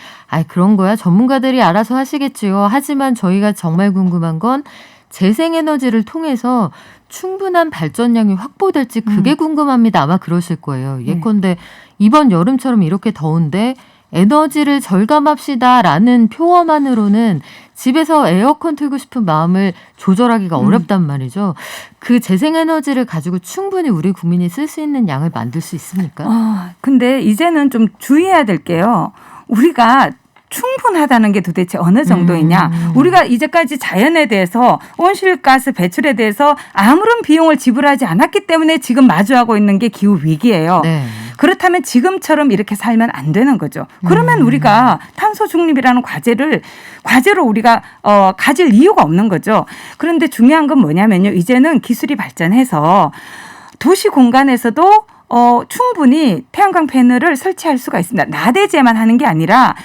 그런 거야 전문가들이 알아서 하시겠지요. 하지만 저희가 정말 궁금한 건 재생에너지를 통해서 충분한 발전량이 확보될지 그게 궁금합니다. 아마 그러실 거예요. 예컨대 이번 여름처럼 이렇게 더운데 에너지를 절감합시다라는 표어만으로는 집에서 에어컨 틀고 싶은 마음을 조절하기가 어렵단 말이죠. 그 재생에너지를 가지고 충분히 우리 국민이 쓸 수 있는 양을 만들 수 있습니까? 근데 이제는 좀 주의해야 될 게요. 우리가 충분하다는 게 도대체 어느 정도이냐. 우리가 이제까지 자연에 대해서 온실가스 배출에 대해서 아무런 비용을 지불하지 않았기 때문에 지금 마주하고 있는 게 기후위기예요. 그렇다면 지금처럼 이렇게 살면 안 되는 거죠. 그러면 우리가 탄소 중립이라는 과제로 우리가 가질 이유가 없는 거죠. 그런데 중요한 건 뭐냐면요. 이제는 기술이 발전해서 도시 공간에서도 충분히 태양광 패널을 설치할 수가 있습니다. 나대지에만 하는 게 아니라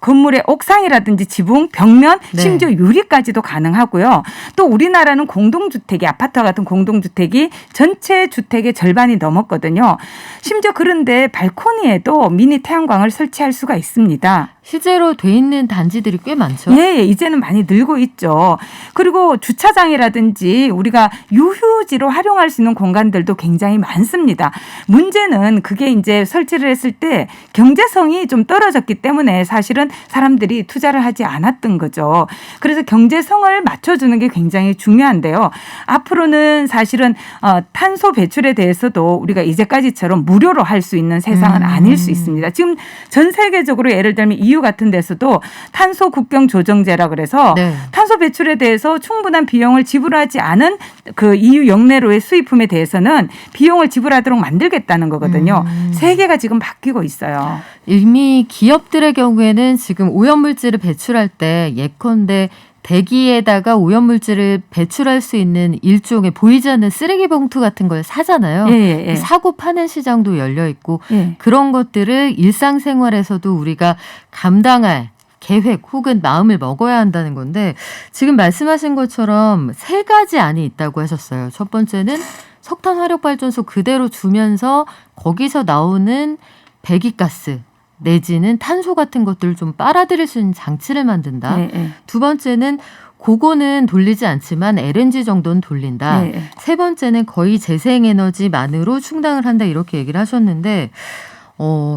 건물의 옥상이라든지 지붕, 벽면, 네. 심지어 유리까지도 가능하고요. 또 우리나라는 공동주택이 아파트와 같은 공동주택이 전체 주택의 절반이 넘었거든요. 심지어 그런데 발코니에도 미니 태양광을 설치할 수가 있습니다. 실제로 돼 있는 단지들이 꽤 많죠. 예, 이제는 많이 늘고 있죠. 그리고 주차장이라든지 우리가 유휴지로 활용할 수 있는 공간들도 굉장히 많습니다. 문제는 그게 이제 설치를 했을 때 경제성이 좀 떨어졌기 때문에 사실은 사람들이 투자를 하지 않았던 거죠. 그래서 경제성을 맞춰주는 게 굉장히 중요한데요. 앞으로는 사실은 탄소 배출에 대해서도 우리가 이제까지처럼 무료로 할 수 있는 세상은 아닐 수 있습니다. 지금 전 세계적으로 예를 들면 EU 같은 데서도 탄소 국경 조정제라 그래서 네. 탄소 배출에 대해서 충분한 비용을 지불하지 않은 그 EU 영내로의 수입품에 대해서는 비용을 지불하도록 만들겠다는 거거든요. 세계가 지금 바뀌고 있어요. 이미 기업들의 경우에는 지금 오염물질을 배출할 때 예컨대 대기에다가 오염물질을 배출할 수 있는 일종의 보이지 않는 쓰레기 봉투 같은 걸 사잖아요. 예. 사고 파는 시장도 열려 있고 예. 그런 것들을 일상생활에서도 우리가 감당할 계획 혹은 마음을 먹어야 한다는 건데 지금 말씀하신 것처럼 세 가지 안이 있다고 하셨어요. 첫 번째는 석탄 화력발전소 그대로 두면서 거기서 나오는 배기가스 내지는 탄소 같은 것들을 좀 빨아들일 수 있는 장치를 만든다. 예. 두 번째는 그거는 돌리지 않지만 LNG 정도는 돌린다. 예. 세 번째는 거의 재생에너지만으로 충당을 한다 이렇게 얘기를 하셨는데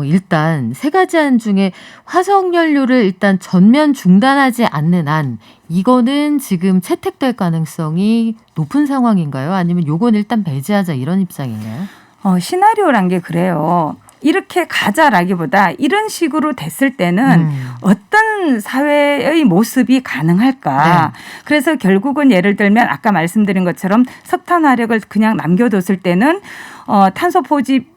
일단 세 가지 안 중에 화석연료를 일단 전면 중단하지 않는 안 이거는 지금 채택될 가능성이 높은 상황인가요? 아니면 요건 일단 배제하자 이런 입장인가요? 시나리오란 게 그래요. 이렇게 가자라기보다 이런 식으로 됐을 때는 어떤 사회의 모습이 가능할까. 네. 그래서 결국은 예를 들면 아까 말씀드린 것처럼 석탄 화력을 그냥 남겨뒀을 때는 탄소 포집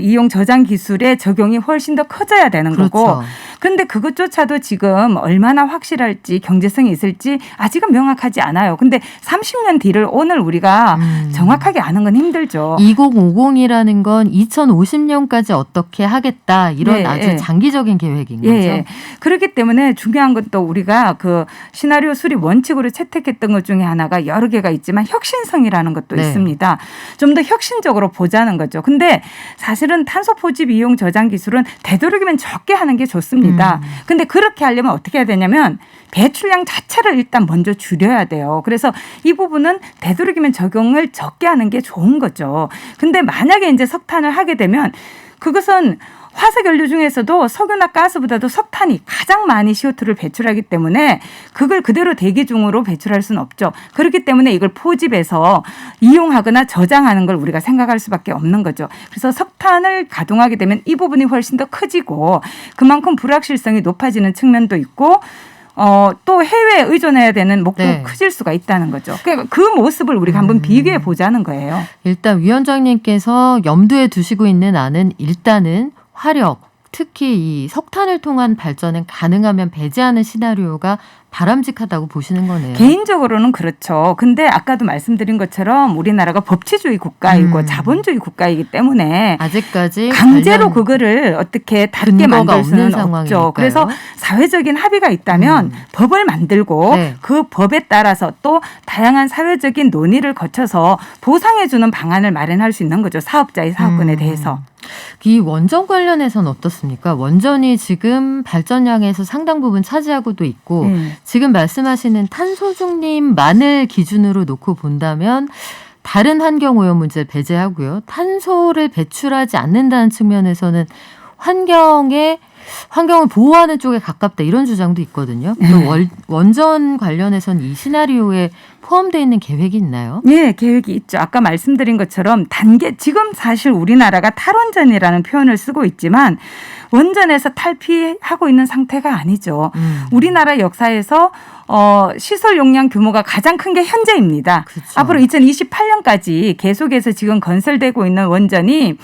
이용 저장 기술의 적용이 훨씬 더 커져야 되는 그렇죠. 거고. 그런데 그것조차도 지금 얼마나 확실할지 경제성이 있을지 아직은 명확하지 않아요. 근데 30년 뒤를 오늘 우리가 정확하게 아는 건 힘들죠. 2050이라는 건 2050년까지 어떻게 하겠다 이런 예, 아주 예. 장기적인 계획인 거죠. 예. 그렇기 때문에 중요한 건 또 우리가 그 시나리오 수립 원칙으로 채택했던 것 중에 하나가 여러 개가 있지만 혁신성이라는 것도 네. 있습니다. 좀 더 혁신적으로 보자는 거죠. 근데 사실은 탄소 포집 이용 저장 기술은 되도록이면 적게 하는 게 좋습니다. 근데 그렇게 하려면 어떻게 해야 되냐면 배출량 자체를 일단 먼저 줄여야 돼요. 그래서 이 부분은 되도록이면 적용을 적게 하는 게 좋은 거죠. 근데 만약에 이제 석탄을 하게 되면 그것은 화석연료 중에서도 석유나 가스보다도 석탄이 가장 많이 CO2를 배출하기 때문에 그걸 그대로 대기 중으로 배출할 수는 없죠. 그렇기 때문에 이걸 포집해서 이용하거나 저장하는 걸 우리가 생각할 수밖에 없는 거죠. 그래서 석탄을 가동하게 되면 이 부분이 훨씬 더 커지고 그만큼 불확실성이 높아지는 측면도 있고 또 해외에 의존해야 되는 목도 네. 커질 수가 있다는 거죠. 그러니까 그 모습을 우리가 한번 비교해 보자는 거예요. 일단 위원장님께서 염두에 두시고 있는 안은 일단은 화력, 특히 이 석탄을 통한 발전은 가능하면 배제하는 시나리오가 바람직하다고 보시는 거네요. 개인적으로는 그렇죠. 근데 아까도 말씀드린 것처럼 우리나라가 법치주의 국가이고 자본주의 국가이기 때문에 아직까지 강제로 그거를 어떻게 다르게 근거가 만들 수는 없는 없죠. 상황이니까요. 그래서 사회적인 합의가 있다면 법을 만들고 네. 그 법에 따라서 또 다양한 사회적인 논의를 거쳐서 보상해 주는 방안을 마련할 수 있는 거죠. 사업자의 사업권에 대해서. 이 원전 관련해서는 어떻습니까? 원전이 지금 발전량에서 상당 부분 차지하고도 있고 지금 말씀하시는 탄소 중립만을 기준으로 놓고 본다면 다른 환경오염 문제를 배제하고요. 탄소를 배출하지 않는다는 측면에서는 환경에 환경을 보호하는 쪽에 가깝다 이런 주장도 있거든요. 또 원전 관련해서는 이 시나리오에 포함되어 있는 계획이 있나요? 네, 계획이 있죠. 아까 말씀드린 것처럼 지금 사실 우리나라가 탈원전이라는 표현을 쓰고 있지만 원전에서 탈피하고 있는 상태가 아니죠. 우리나라 역사에서 시설 용량 규모가 가장 큰 게 현재입니다. 그렇죠. 앞으로 2028년까지 계속해서 지금 건설되고 있는 원전이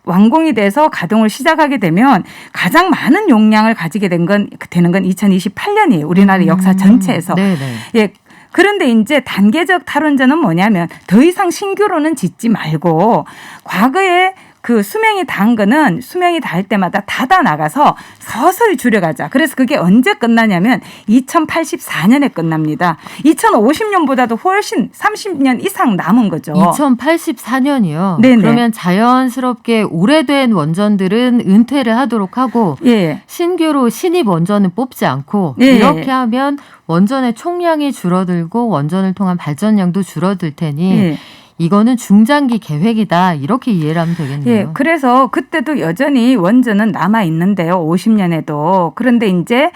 완공이 돼서 가동을 시작하게 되면 가장 많은 용량을 가지게 되는 건 2028년이에요. 우리나라 역사 전체에서. 네네. 예. 그런데 이제 단계적 탈원전은 뭐냐면 더 이상 신규로는 짓지 말고 과거에 그 수명이 닿은 거는 수명이 닿을 때마다 닫아 나가서 서서히 줄여가자. 그래서 그게 언제 끝나냐면 2084년에 끝납니다. 2050년보다도 훨씬 30년 이상 남은 거죠. 2084년이요? 네네. 그러면 자연스럽게 오래된 원전들은 은퇴를 하도록 하고 예. 신규로 신입 원전은 뽑지 않고 예. 이렇게 하면 원전의 총량이 줄어들고 원전을 통한 발전량도 줄어들 테니 예. 이거는 중장기 계획이다. 이렇게 이해를 하면 되겠네요. 예, 그래서 그때도 여전히 원전은 남아 있는데요. 50년에도. 그런데 이제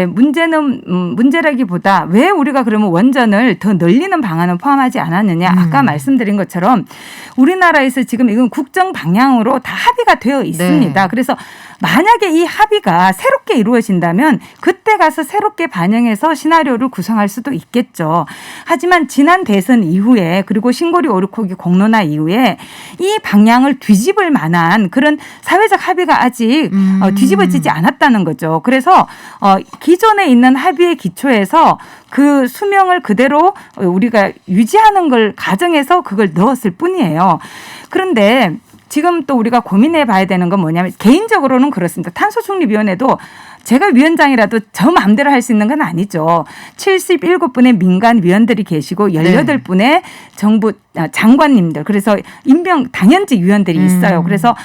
문제라기보다 왜 우리가 그러면 원전을 더 늘리는 방안을 포함하지 않았느냐. 아까 말씀드린 것처럼 우리나라에서 지금 이건 국정 방향으로 다 합의가 되어 있습니다. 네. 그래서 만약에 이 합의가 새롭게 이루어진다면 그때 가서 새롭게 반영해서 시나리오를 구성할 수도 있겠죠. 하지만 지난 대선 이후에 그리고 신고리 오르코기 공론화 이후에 이 방향을 뒤집을 만한 그런 사회적 합의가 아직 뒤집어지지 않았다는 거죠. 그래서 기존에 있는 합의의 기초에서 그 수명을 그대로 우리가 유지하는 걸 가정해서 그걸 넣었을 뿐이에요. 그런데 지금 또 우리가 고민해 봐야 되는 건 뭐냐면 개인적으로는 그렇습니다. 탄소중립위원회도 제가 위원장이라도 저 마음대로 할 수 있는 건 아니죠. 77분의 민간 위원들이 계시고 18분의 정부 장관님들 그래서 임명 당연직 위원들이 있어요. 그래서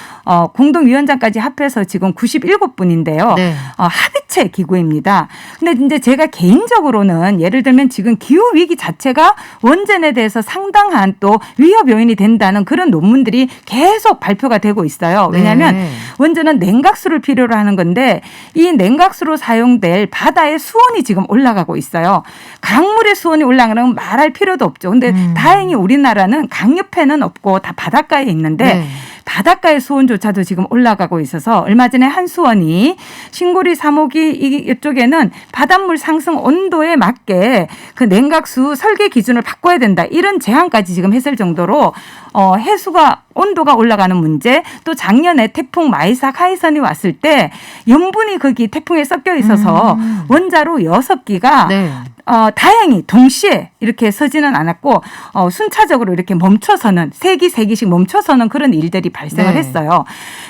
공동위원장까지 합해서 지금 97분인데요. 네. 합의체 기구입니다. 근데 이제 제가 개인적으로는 예를 들면 지금 기후 위기 자체가 원전에 대해서 상당한 또 위협 요인이 된다는 그런 논문들이 계속 발표가 되고 있어요. 왜냐하면 원전은 냉각수를 필요로 하는 건데 이 냉각수로 사용될 바다의 수온이 지금 올라가고 있어요. 강물의 수온이 올라가는 건 말할 필요도 없죠. 근데 다행히 우리나라는 강 옆에는 없고 다 바닷가에 있는데 바닷가의 수온조차도 지금 올라가고 있어서 얼마 전에 한수원이 신고리 3호기 이쪽에는 바닷물 상승 온도에 맞게 그 냉각수 설계 기준을 바꿔야 된다. 이런 제한까지 지금 했을 정도로 해수가 온도가 올라가는 문제 또 작년에 태풍 마이삭 하이선이 왔을 때 염분이 거기 태풍에 섞여 있어서 원자로 6기가 다행히 동시에 이렇게 서지는 않았고 순차적으로 이렇게 멈춰서는 3기씩 멈춰서는 그런 일들이 발생을 했어요.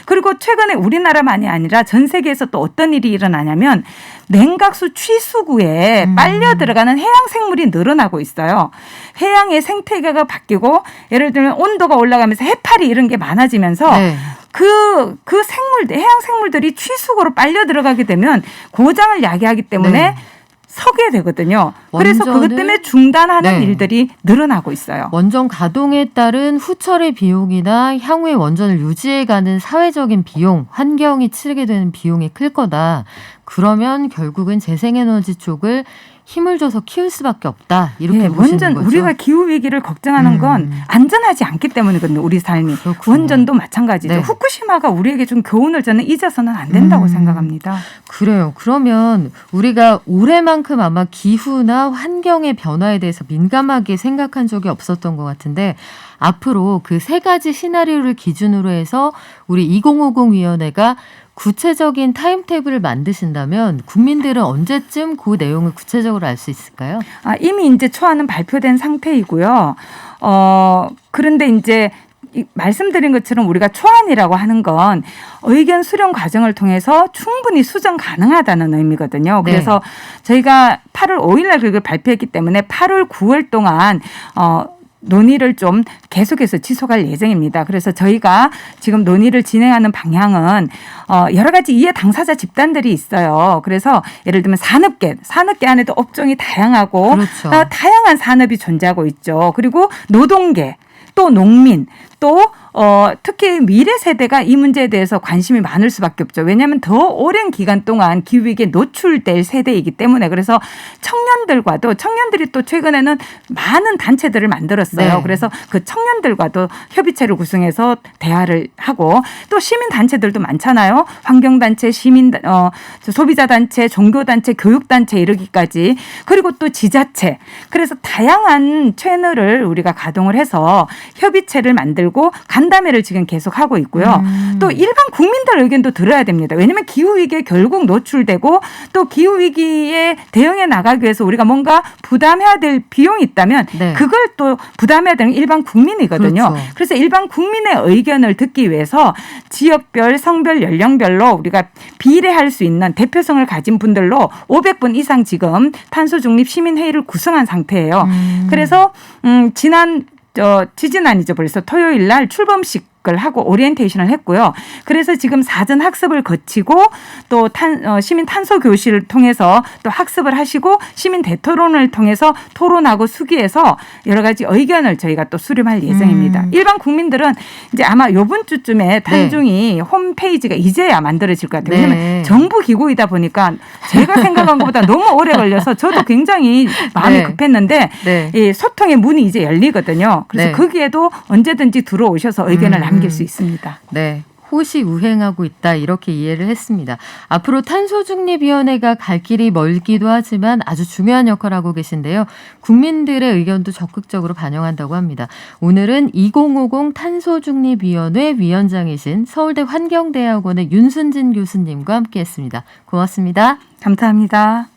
그리고 최근에 우리나라만이 아니라 전 세계에서 또 어떤 일이 일어나냐면 냉각수 취수구에 빨려 들어가는 해양 생물이 늘어나고 있어요. 해양의 생태계가 바뀌고 예를 들면 온도가 올라가면서 해파리 이런 게 많아지면서 그 생물들 해양 생물들이 취수구로 빨려 들어가게 되면 고장을 야기하기 때문에 서게 되거든요. 그래서 그것 때문에 중단하는 일들이 늘어나고 있어요. 원전 가동에 따른 후처리 비용이나 향후에 원전을 유지해가는 사회적인 비용, 환경이 치르게 되는 비용이 클 거다. 그러면 결국은 재생에너지 쪽을 힘을 줘서 키울 수밖에 없다. 이렇게 보시는 원전 거죠. 우리가 기후 위기를 걱정하는 건 안전하지 않기 때문이거든요. 우리 삶이. 그렇군요. 원전도 마찬가지죠. 후쿠시마가 우리에게 준 교훈을 저는 잊어서는 안 된다고 생각합니다. 그래요. 그러면 우리가 올해만큼 아마 기후나 환경의 변화에 대해서 민감하게 생각한 적이 없었던 것 같은데 앞으로 그 3가지 시나리오를 기준으로 해서 우리 2050위원회가 구체적인 타임테이블을 만드신다면 국민들은 언제쯤 그 내용을 구체적으로 알 수 있을까요? 이미 이제 초안은 발표된 상태이고요. 그런데 이제 말씀드린 것처럼 우리가 초안이라고 하는 건 의견 수렴 과정을 통해서 충분히 수정 가능하다는 의미거든요. 그래서 저희가 8월 5일 날 그걸 발표했기 때문에 8월 9월 동안 논의를 좀 계속해서 지속할 예정입니다. 그래서 저희가 지금 논의를 진행하는 방향은 여러 가지 이해 당사자 집단들이 있어요. 그래서 예를 들면 산업계 안에도 업종이 다양하고 다양한 산업이 존재하고 있죠. 그리고 노동계 또 농민 또 특히 미래 세대가 이 문제에 대해서 관심이 많을 수밖에 없죠. 왜냐하면 더 오랜 기간 동안 기후위기에 노출될 세대이기 때문에 그래서 청년들이 또 최근에는 많은 단체들을 만들었어요. 네. 그래서 그 청년들과도 협의체를 구성해서 대화를 하고 또 시민단체들도 많잖아요. 환경단체, 소비자단체, 종교단체, 교육단체 이르기까지 그리고 또 지자체. 그래서 다양한 채널을 우리가 가동을 해서 협의체를 만들고 간담회를 지금 계속하고 있고요. 또 일반 국민들 의견도 들어야 됩니다. 왜냐하면 기후위기에 결국 노출되고 또 기후위기에 대응해 나가기 위해서 우리가 뭔가 부담해야 될 비용이 있다면 네. 그걸 또 부담해야 되는 일반 국민이거든요. 그렇죠. 그래서 일반 국민의 의견을 듣기 위해서 지역별, 성별, 연령별로 우리가 비례할 수 있는 대표성을 가진 분들로 500분 이상 지금 탄소중립 시민회의를 구성한 상태예요. 그래서 지지난이죠. 벌써 토요일 날 출범식 을 하고 오리엔테이션을 했고요. 그래서 지금 사전 학습을 거치고 또 시민 탄소 교실을 통해서 또 학습을 하시고 시민 대토론을 통해서 토론하고 수기해서 여러 가지 의견을 저희가 또 수렴할 예정입니다. 일반 국민들은 이제 아마 이번 주쯤에 탄중이 홈페이지가 이제야 만들어질 것 같아요. 왜냐하면 네. 정부 기구이다 보니까 제가 생각한 것보다 너무 오래 걸려서 저도 굉장히 마음이 네. 급했는데 네. 이 소통의 문이 이제 열리거든요. 그래서 네. 거기에도 언제든지 들어오셔서 의견을 남길 수 있습니다. 네. 호시우행하고 있다 이렇게 이해를 했습니다. 앞으로 탄소중립위원회가 갈 길이 멀기도 하지만 아주 중요한 역할을 하고 계신데요. 국민들의 의견도 적극적으로 반영한다고 합니다. 오늘은 2050 탄소중립위원회 위원장이신 서울대 환경대학원의 윤순진 교수님과 함께했습니다. 고맙습니다. 감사합니다.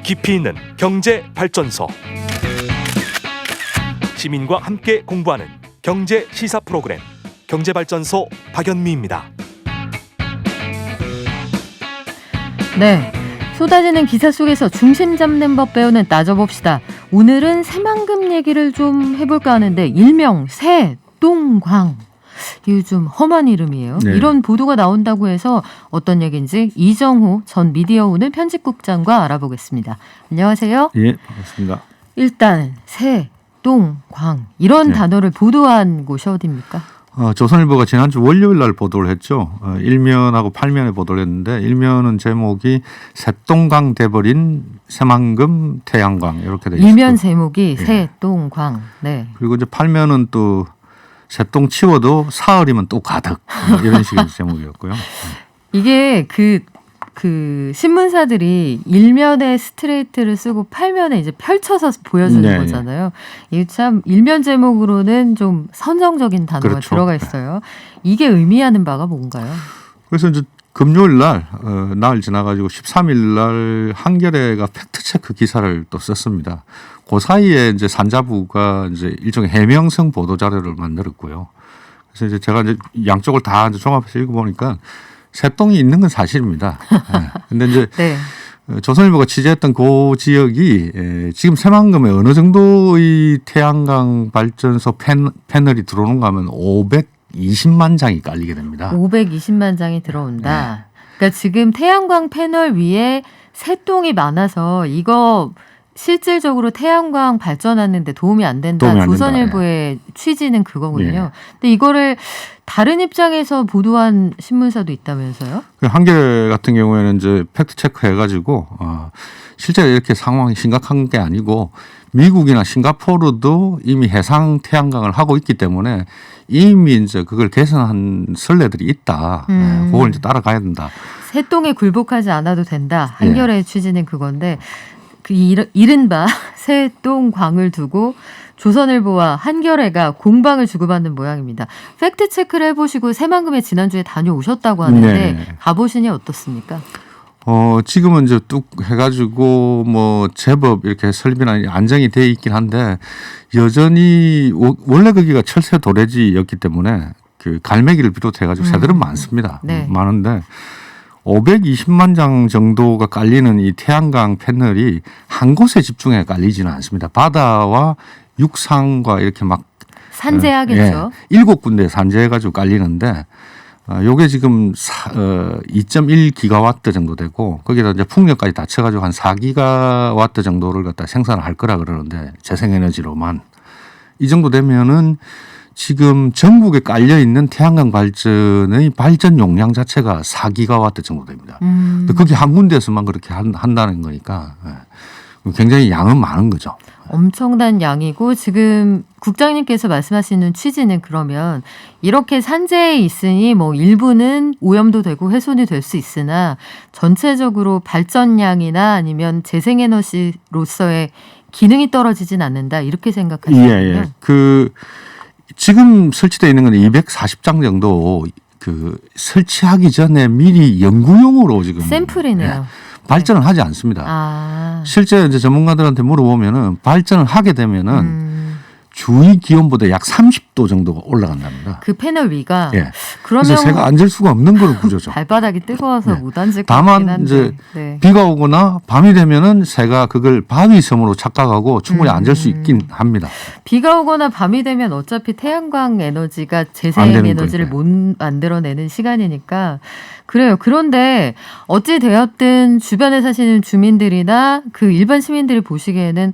깊이 있는 경제 발전소. 시민과 함께 공부하는 경제 시사 프로그램 경제발전소 박연미입니다. 네. 쏟아지는 기사 속에서 중심 잡는 법 배우는 따져봅시다. 오늘은 새만금 얘기를 좀 해볼까 하는데 일명 새똥광. 이거 좀 험한 이름이에요. 네. 이런 보도가 나온다고 해서 어떤 얘기인지 이정호 전 미디어오늘 편집국장과 알아보겠습니다. 안녕하세요. 예, 반갑습니다. 일단 새, 똥, 광 이런 네. 단어를 보도한 곳이 어디입니까? 조선일보가 지난주 월요일 날 보도를 했죠. 일면하고 8면에 보도를 했는데 일면은 제목이 새똥강 돼버린 새만금 태양광 이렇게 돼 있어요. 일면 제목이 네. 새, 똥, 광. 네. 그리고 이제 8면은 또 새똥 치워도 사흘이면 또 가득 이런 식의 제목이었고요. 이게 그 신문사들이 일면에 스트레이트를 쓰고 8면에 이제 펼쳐서 보여주는 네, 거잖아요. 이게 참 일면 제목으로는 좀 선정적인 단어가 그렇죠. 들어가 있어요. 이게 의미하는 바가 뭔가요? 그래서 이제 금요일 날 지나가지고 13일 날 한겨레가 팩트체크 기사를 또 썼습니다. 그 사이에 이제 산자부가 이제 일종의 해명성 보도 자료를 만들었고요. 그래서 이제 제가 이제 양쪽을 다 이제 종합해서 읽어보니까 새똥이 있는 건 사실입니다. 근데 이제 네. 조선일보가 취재했던 그 지역이 지금 새만금에 어느 정도의 태양광 발전소 패널이 들어오는가 하면 520만 장이 깔리게 됩니다. 520만 장이 들어온다. 그러니까 지금 태양광 패널 위에 새똥이 많아서 이거 실질적으로 태양광 발전하는데 도움이 안 된다. 도움이 안 조선일보의 취지는 그거군요. 예. 근데 이거를 다른 입장에서 보도한 신문사도 있다면서요? 한겨레 같은 경우에는 이제 팩트 체크 해가지고 실제로 이렇게 상황이 심각한 게 아니고 미국이나 싱가포르도 이미 해상 태양광을 하고 있기 때문에 이미 이제 그걸 개선한 선례들이 있다. 그걸 이제 따라가야 된다. 새똥에 굴복하지 않아도 된다. 한겨레의 취지는 그건데 그 이른바 새똥광을 두고 조선일보와 한겨레가 공방을 주고받는 모양입니다. 팩트 체크를 해보시고 새만금에 지난주에 다녀오셨다고 하는데 네. 가보시니 어떻습니까? 지금은 이제 뚝 해가지고 뭐 제법 이렇게 설비나 안정이 돼 있긴 한데 여전히 원래 거기가 철새 도래지였기 때문에 그 갈매기를 비롯해가지고 새들은 많습니다. 네. 많은데 520만 장 정도가 깔리는 이 태양광 패널이 한 곳에 집중해 깔리지는 않습니다. 바다와 육상과 이렇게 막 산재하겠죠. 7군데 산재해가지고 깔리는데 요게 지금 2.1 기가와트 정도 되고 거기다 이제 풍력까지 다 쳐가지고 한 4 기가와트 정도를 갖다 생산할 거라 그러는데 재생에너지로만 이 정도 되면은 지금 전국에 깔려 있는 태양광 발전의 발전 용량 자체가 4기가와트 정도 됩니다. 근데 그게 한 군데에서만 그렇게 한다는 거니까 굉장히 양은 많은 거죠. 엄청난 양이고 지금 국장님께서 말씀하시는 취지는 그러면 이렇게 산재에 있으니 뭐 일부는 오염도 되고 훼손이 될 수 있으나 전체적으로 발전량이나 아니면 재생에너지로서의 기능이 떨어지진 않는다 이렇게 생각하시는군요. 예. 그 지금 설치되어 있는 건 240장 정도 그 설치하기 전에 미리 연구용으로 지금 샘플이네요. 발전을 하지 않습니다. 아. 실제 이제 전문가들한테 물어보면은 발전을 하게 되면은 주위 기온보다 약 30도 정도가 올라간답니다. 그 패널 위가 예. 그러면 그래서 새가 앉을 수가 없는 그런 구조죠. 발바닥이 뜨거워서 네. 못 앉을 것 같긴 다만 한데. 이제 네. 비가 오거나 밤이 되면은 새가 그걸 바위섬으로 착각하고 충분히 앉을 수 있긴 합니다. 비가 오거나 밤이 되면 어차피 태양광 에너지가 안 재생 되는 에너지를 거니까요. 못 만들어내는 시간이니까 그래요. 그런데 어찌 되었든 주변에 사시는 주민들이나 그 일반 시민들이 보시기에는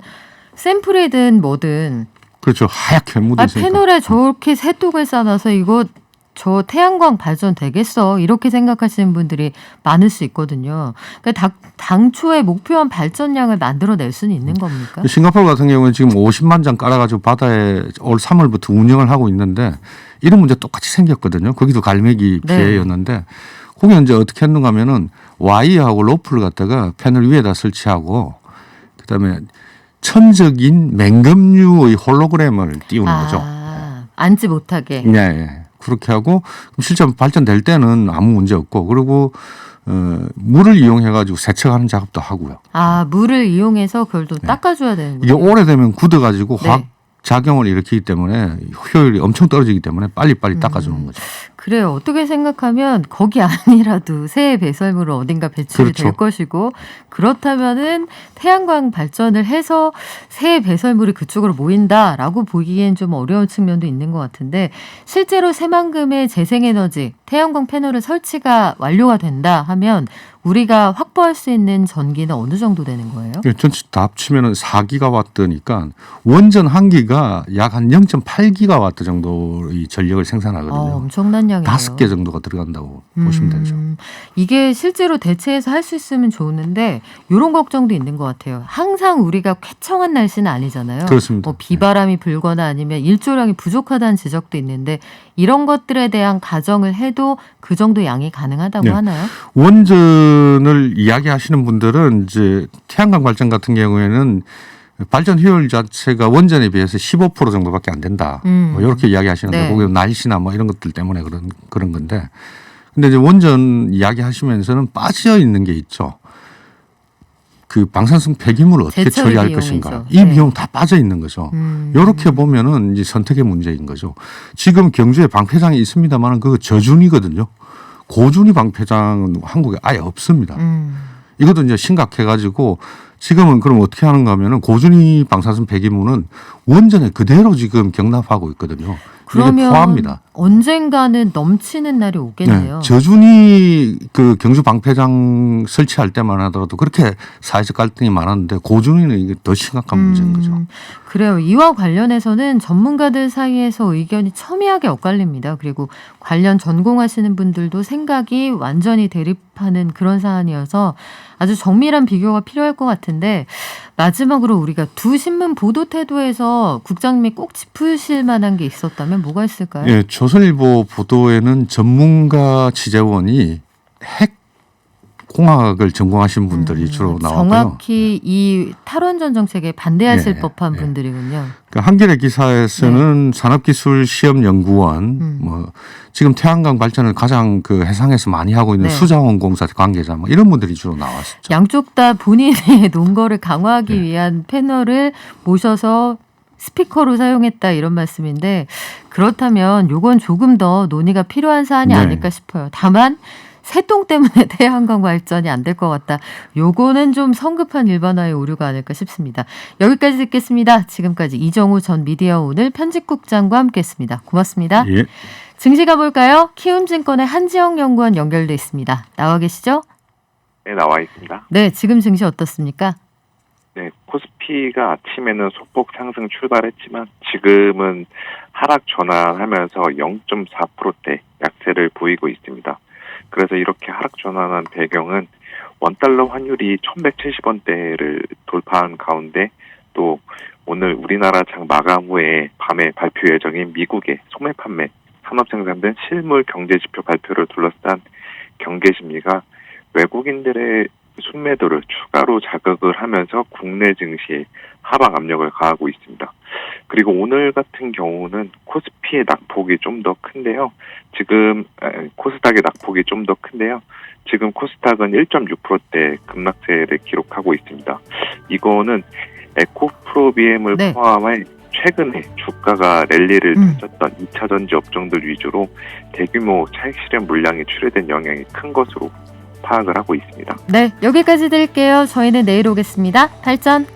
샘플이든 뭐든 그렇죠. 하얗게 묻어 있으니까. 패널에 저렇게 새똥을 쌓아놔서 이거 저 태양광 발전 되겠어 이렇게 생각하시는 분들이 많을 수 있거든요. 그러니까 당초에 목표한 발전량을 만들어낼 수는 있는 겁니까? 싱가포르 같은 경우는 지금 50만 장 깔아가지고 바다에 올 3월부터 운영을 하고 있는데 이런 문제 똑같이 생겼거든요. 거기도 갈매기 네. 피해였는데 거기 이제 어떻게 했는가 하면은 와이어하고 로프를 갖다가 패널 위에다 설치하고 그다음에 천적인 맹금류의 홀로그램을 띄우는 거죠. 앉지 못하게. 네. 그렇게 하고 실제 발전될 때는 아무 문제 없고 그리고 물을 이용해 가지고 세척하는 작업도 하고요. 물을 이용해서 그걸 또 닦아줘야 되는 이게 거예요. 오래되면 굳어 가지고 네. 화학 작용을 일으키기 때문에 효율이 엄청 떨어지기 때문에 빨리빨리 닦아주는 거죠. 그래요. 어떻게 생각하면 거기 아니라도 새 배설물은 어딘가 배출이 그렇죠. 될 것이고 그렇다면은 태양광 발전을 해서 새 배설물이 그쪽으로 모인다라고 보기엔 좀 어려운 측면도 있는 것 같은데 실제로 새만금의 재생에너지 태양광 패널을 설치가 완료가 된다 하면 우리가 확보할 수 있는 전기는 어느 정도 되는 거예요? 전체 다 합치면 4기가와트니까 원전 한 기가 약 한 0.8기가와트 정도의 전력을 생산하거든요. 엄청난 양이에요. 5개 정도가 들어간다고 보시면 되죠. 이게 실제로 대체해서 할 수 있으면 좋은데 이런 걱정도 있는 것 같아요. 항상 우리가 쾌청한 날씨는 아니잖아요. 그렇습니다. 뭐 비바람이 불거나 아니면 일조량이 부족하다는 지적도 있는데 이런 것들에 대한 가정을 해도 그 정도 양이 가능하다고 네. 하나요? 원전을 이야기하시는 분들은 이제 태양광 발전 같은 경우에는 발전 효율 자체가 원전에 비해서 15% 정도밖에 안 된다. 뭐 이렇게 이야기하시는데 네. 거기 날씨나 뭐 이런 것들 때문에 그런 건데. 근데 이제 원전 이야기하시면서는 빠져 있는 게 있죠. 그 방사성 폐기물을 어떻게 제철 처리할 비용이죠. 것인가. 이 네. 비용 다 빠져 있는 거죠. 이렇게 보면은 이제 선택의 문제인 거죠. 지금 경주에 방패장이 있습니다만 그거 저준이거든요. 고준위 방패장은 한국에 아예 없습니다. 이것도 이제 심각해가지고 지금은 그럼 어떻게 하는가 하면은 고준위 방사선 폐기물은 원전에 그대로 지금 경납하고 있거든요. 이게 그러면 포함입니다. 언젠가는 넘치는 날이 오겠네요. 저준위 그 경주 방패장 설치할 때만 하더라도 그렇게 사회적 갈등이 많았는데 고준위는 이게 더 심각한 문제인 거죠. 그래요. 이와 관련해서는 전문가들 사이에서 의견이 첨예하게 엇갈립니다. 그리고 관련 전공하시는 분들도 생각이 완전히 대립하는 그런 사안이어서 아주 정밀한 비교가 필요할 것 같은데 마지막으로 우리가 두 신문 보도 태도에서 국장님이 꼭 짚으실 만한 게 있었다면 뭐가 있을까요? 예, 조선일보 보도에는 전문가 취재원이 핵 공학을 전공하신 분들이 주로 나왔고요. 정확히 이 탈원전 정책에 반대하실 예, 법한 예. 분들이군요. 그 한겨레 기사에서는 산업기술시험연구원, 뭐 지금 태양광 발전을 가장 그 해상에서 많이 하고 있는 네. 수자원공사 관계자, 뭐 이런 분들이 주로 나왔었죠. 양쪽 다 본인의 논거를 강화하기 위한 패널을 모셔서 스피커로 사용했다 이런 말씀인데 그렇다면 요건 조금 더 논의가 필요한 사안이 네. 아닐까 싶어요. 다만 새똥 때문에 태양광 발전이 안 될 것 같다. 요거는 좀 성급한 일반화의 오류가 아닐까 싶습니다. 여기까지 듣겠습니다. 지금까지 이정우 전 미디어오늘 편집국장과 함께했습니다. 고맙습니다. 예. 증시 가볼까요? 키움증권의 한지영 연구원 연결돼 있습니다. 나와 계시죠? 네, 나와 있습니다. 네, 지금 증시 어떻습니까? 네, 코스피가 아침에는 소폭 상승 출발했지만 지금은 하락 전환하면서 0.4%대 약세를 보이고 있습니다. 그래서 이렇게 하락 전환한 배경은 원달러 환율이 1170원대를 돌파한 가운데 또 오늘 우리나라 장 마감 후에 밤에 발표 예정인 미국의 소매 판매, 산업 생산 등 실물 경제 지표 발표를 둘러싼 경계 심리가 외국인들의 순매도를 추가로 자극을 하면서 국내 증시에 하방 압력을 가하고 있습니다. 그리고 오늘 같은 경우는 코스피의 낙폭이 좀 더 큰데요. 지금 코스닥의 낙폭이 좀 더 큰데요. 지금 코스닥은 1.6%대 급락세를 기록하고 있습니다. 이거는 에코프로비엠을 네. 포함해 최근에 주가가 랠리를 펼쳤던 2차 전지 업종들 위주로 대규모 차익 실현 물량이 출회된 영향이 큰 것으로 파악을 하고 있습니다. 네, 여기까지 드릴게요. 저희는 내일 오겠습니다. 발전.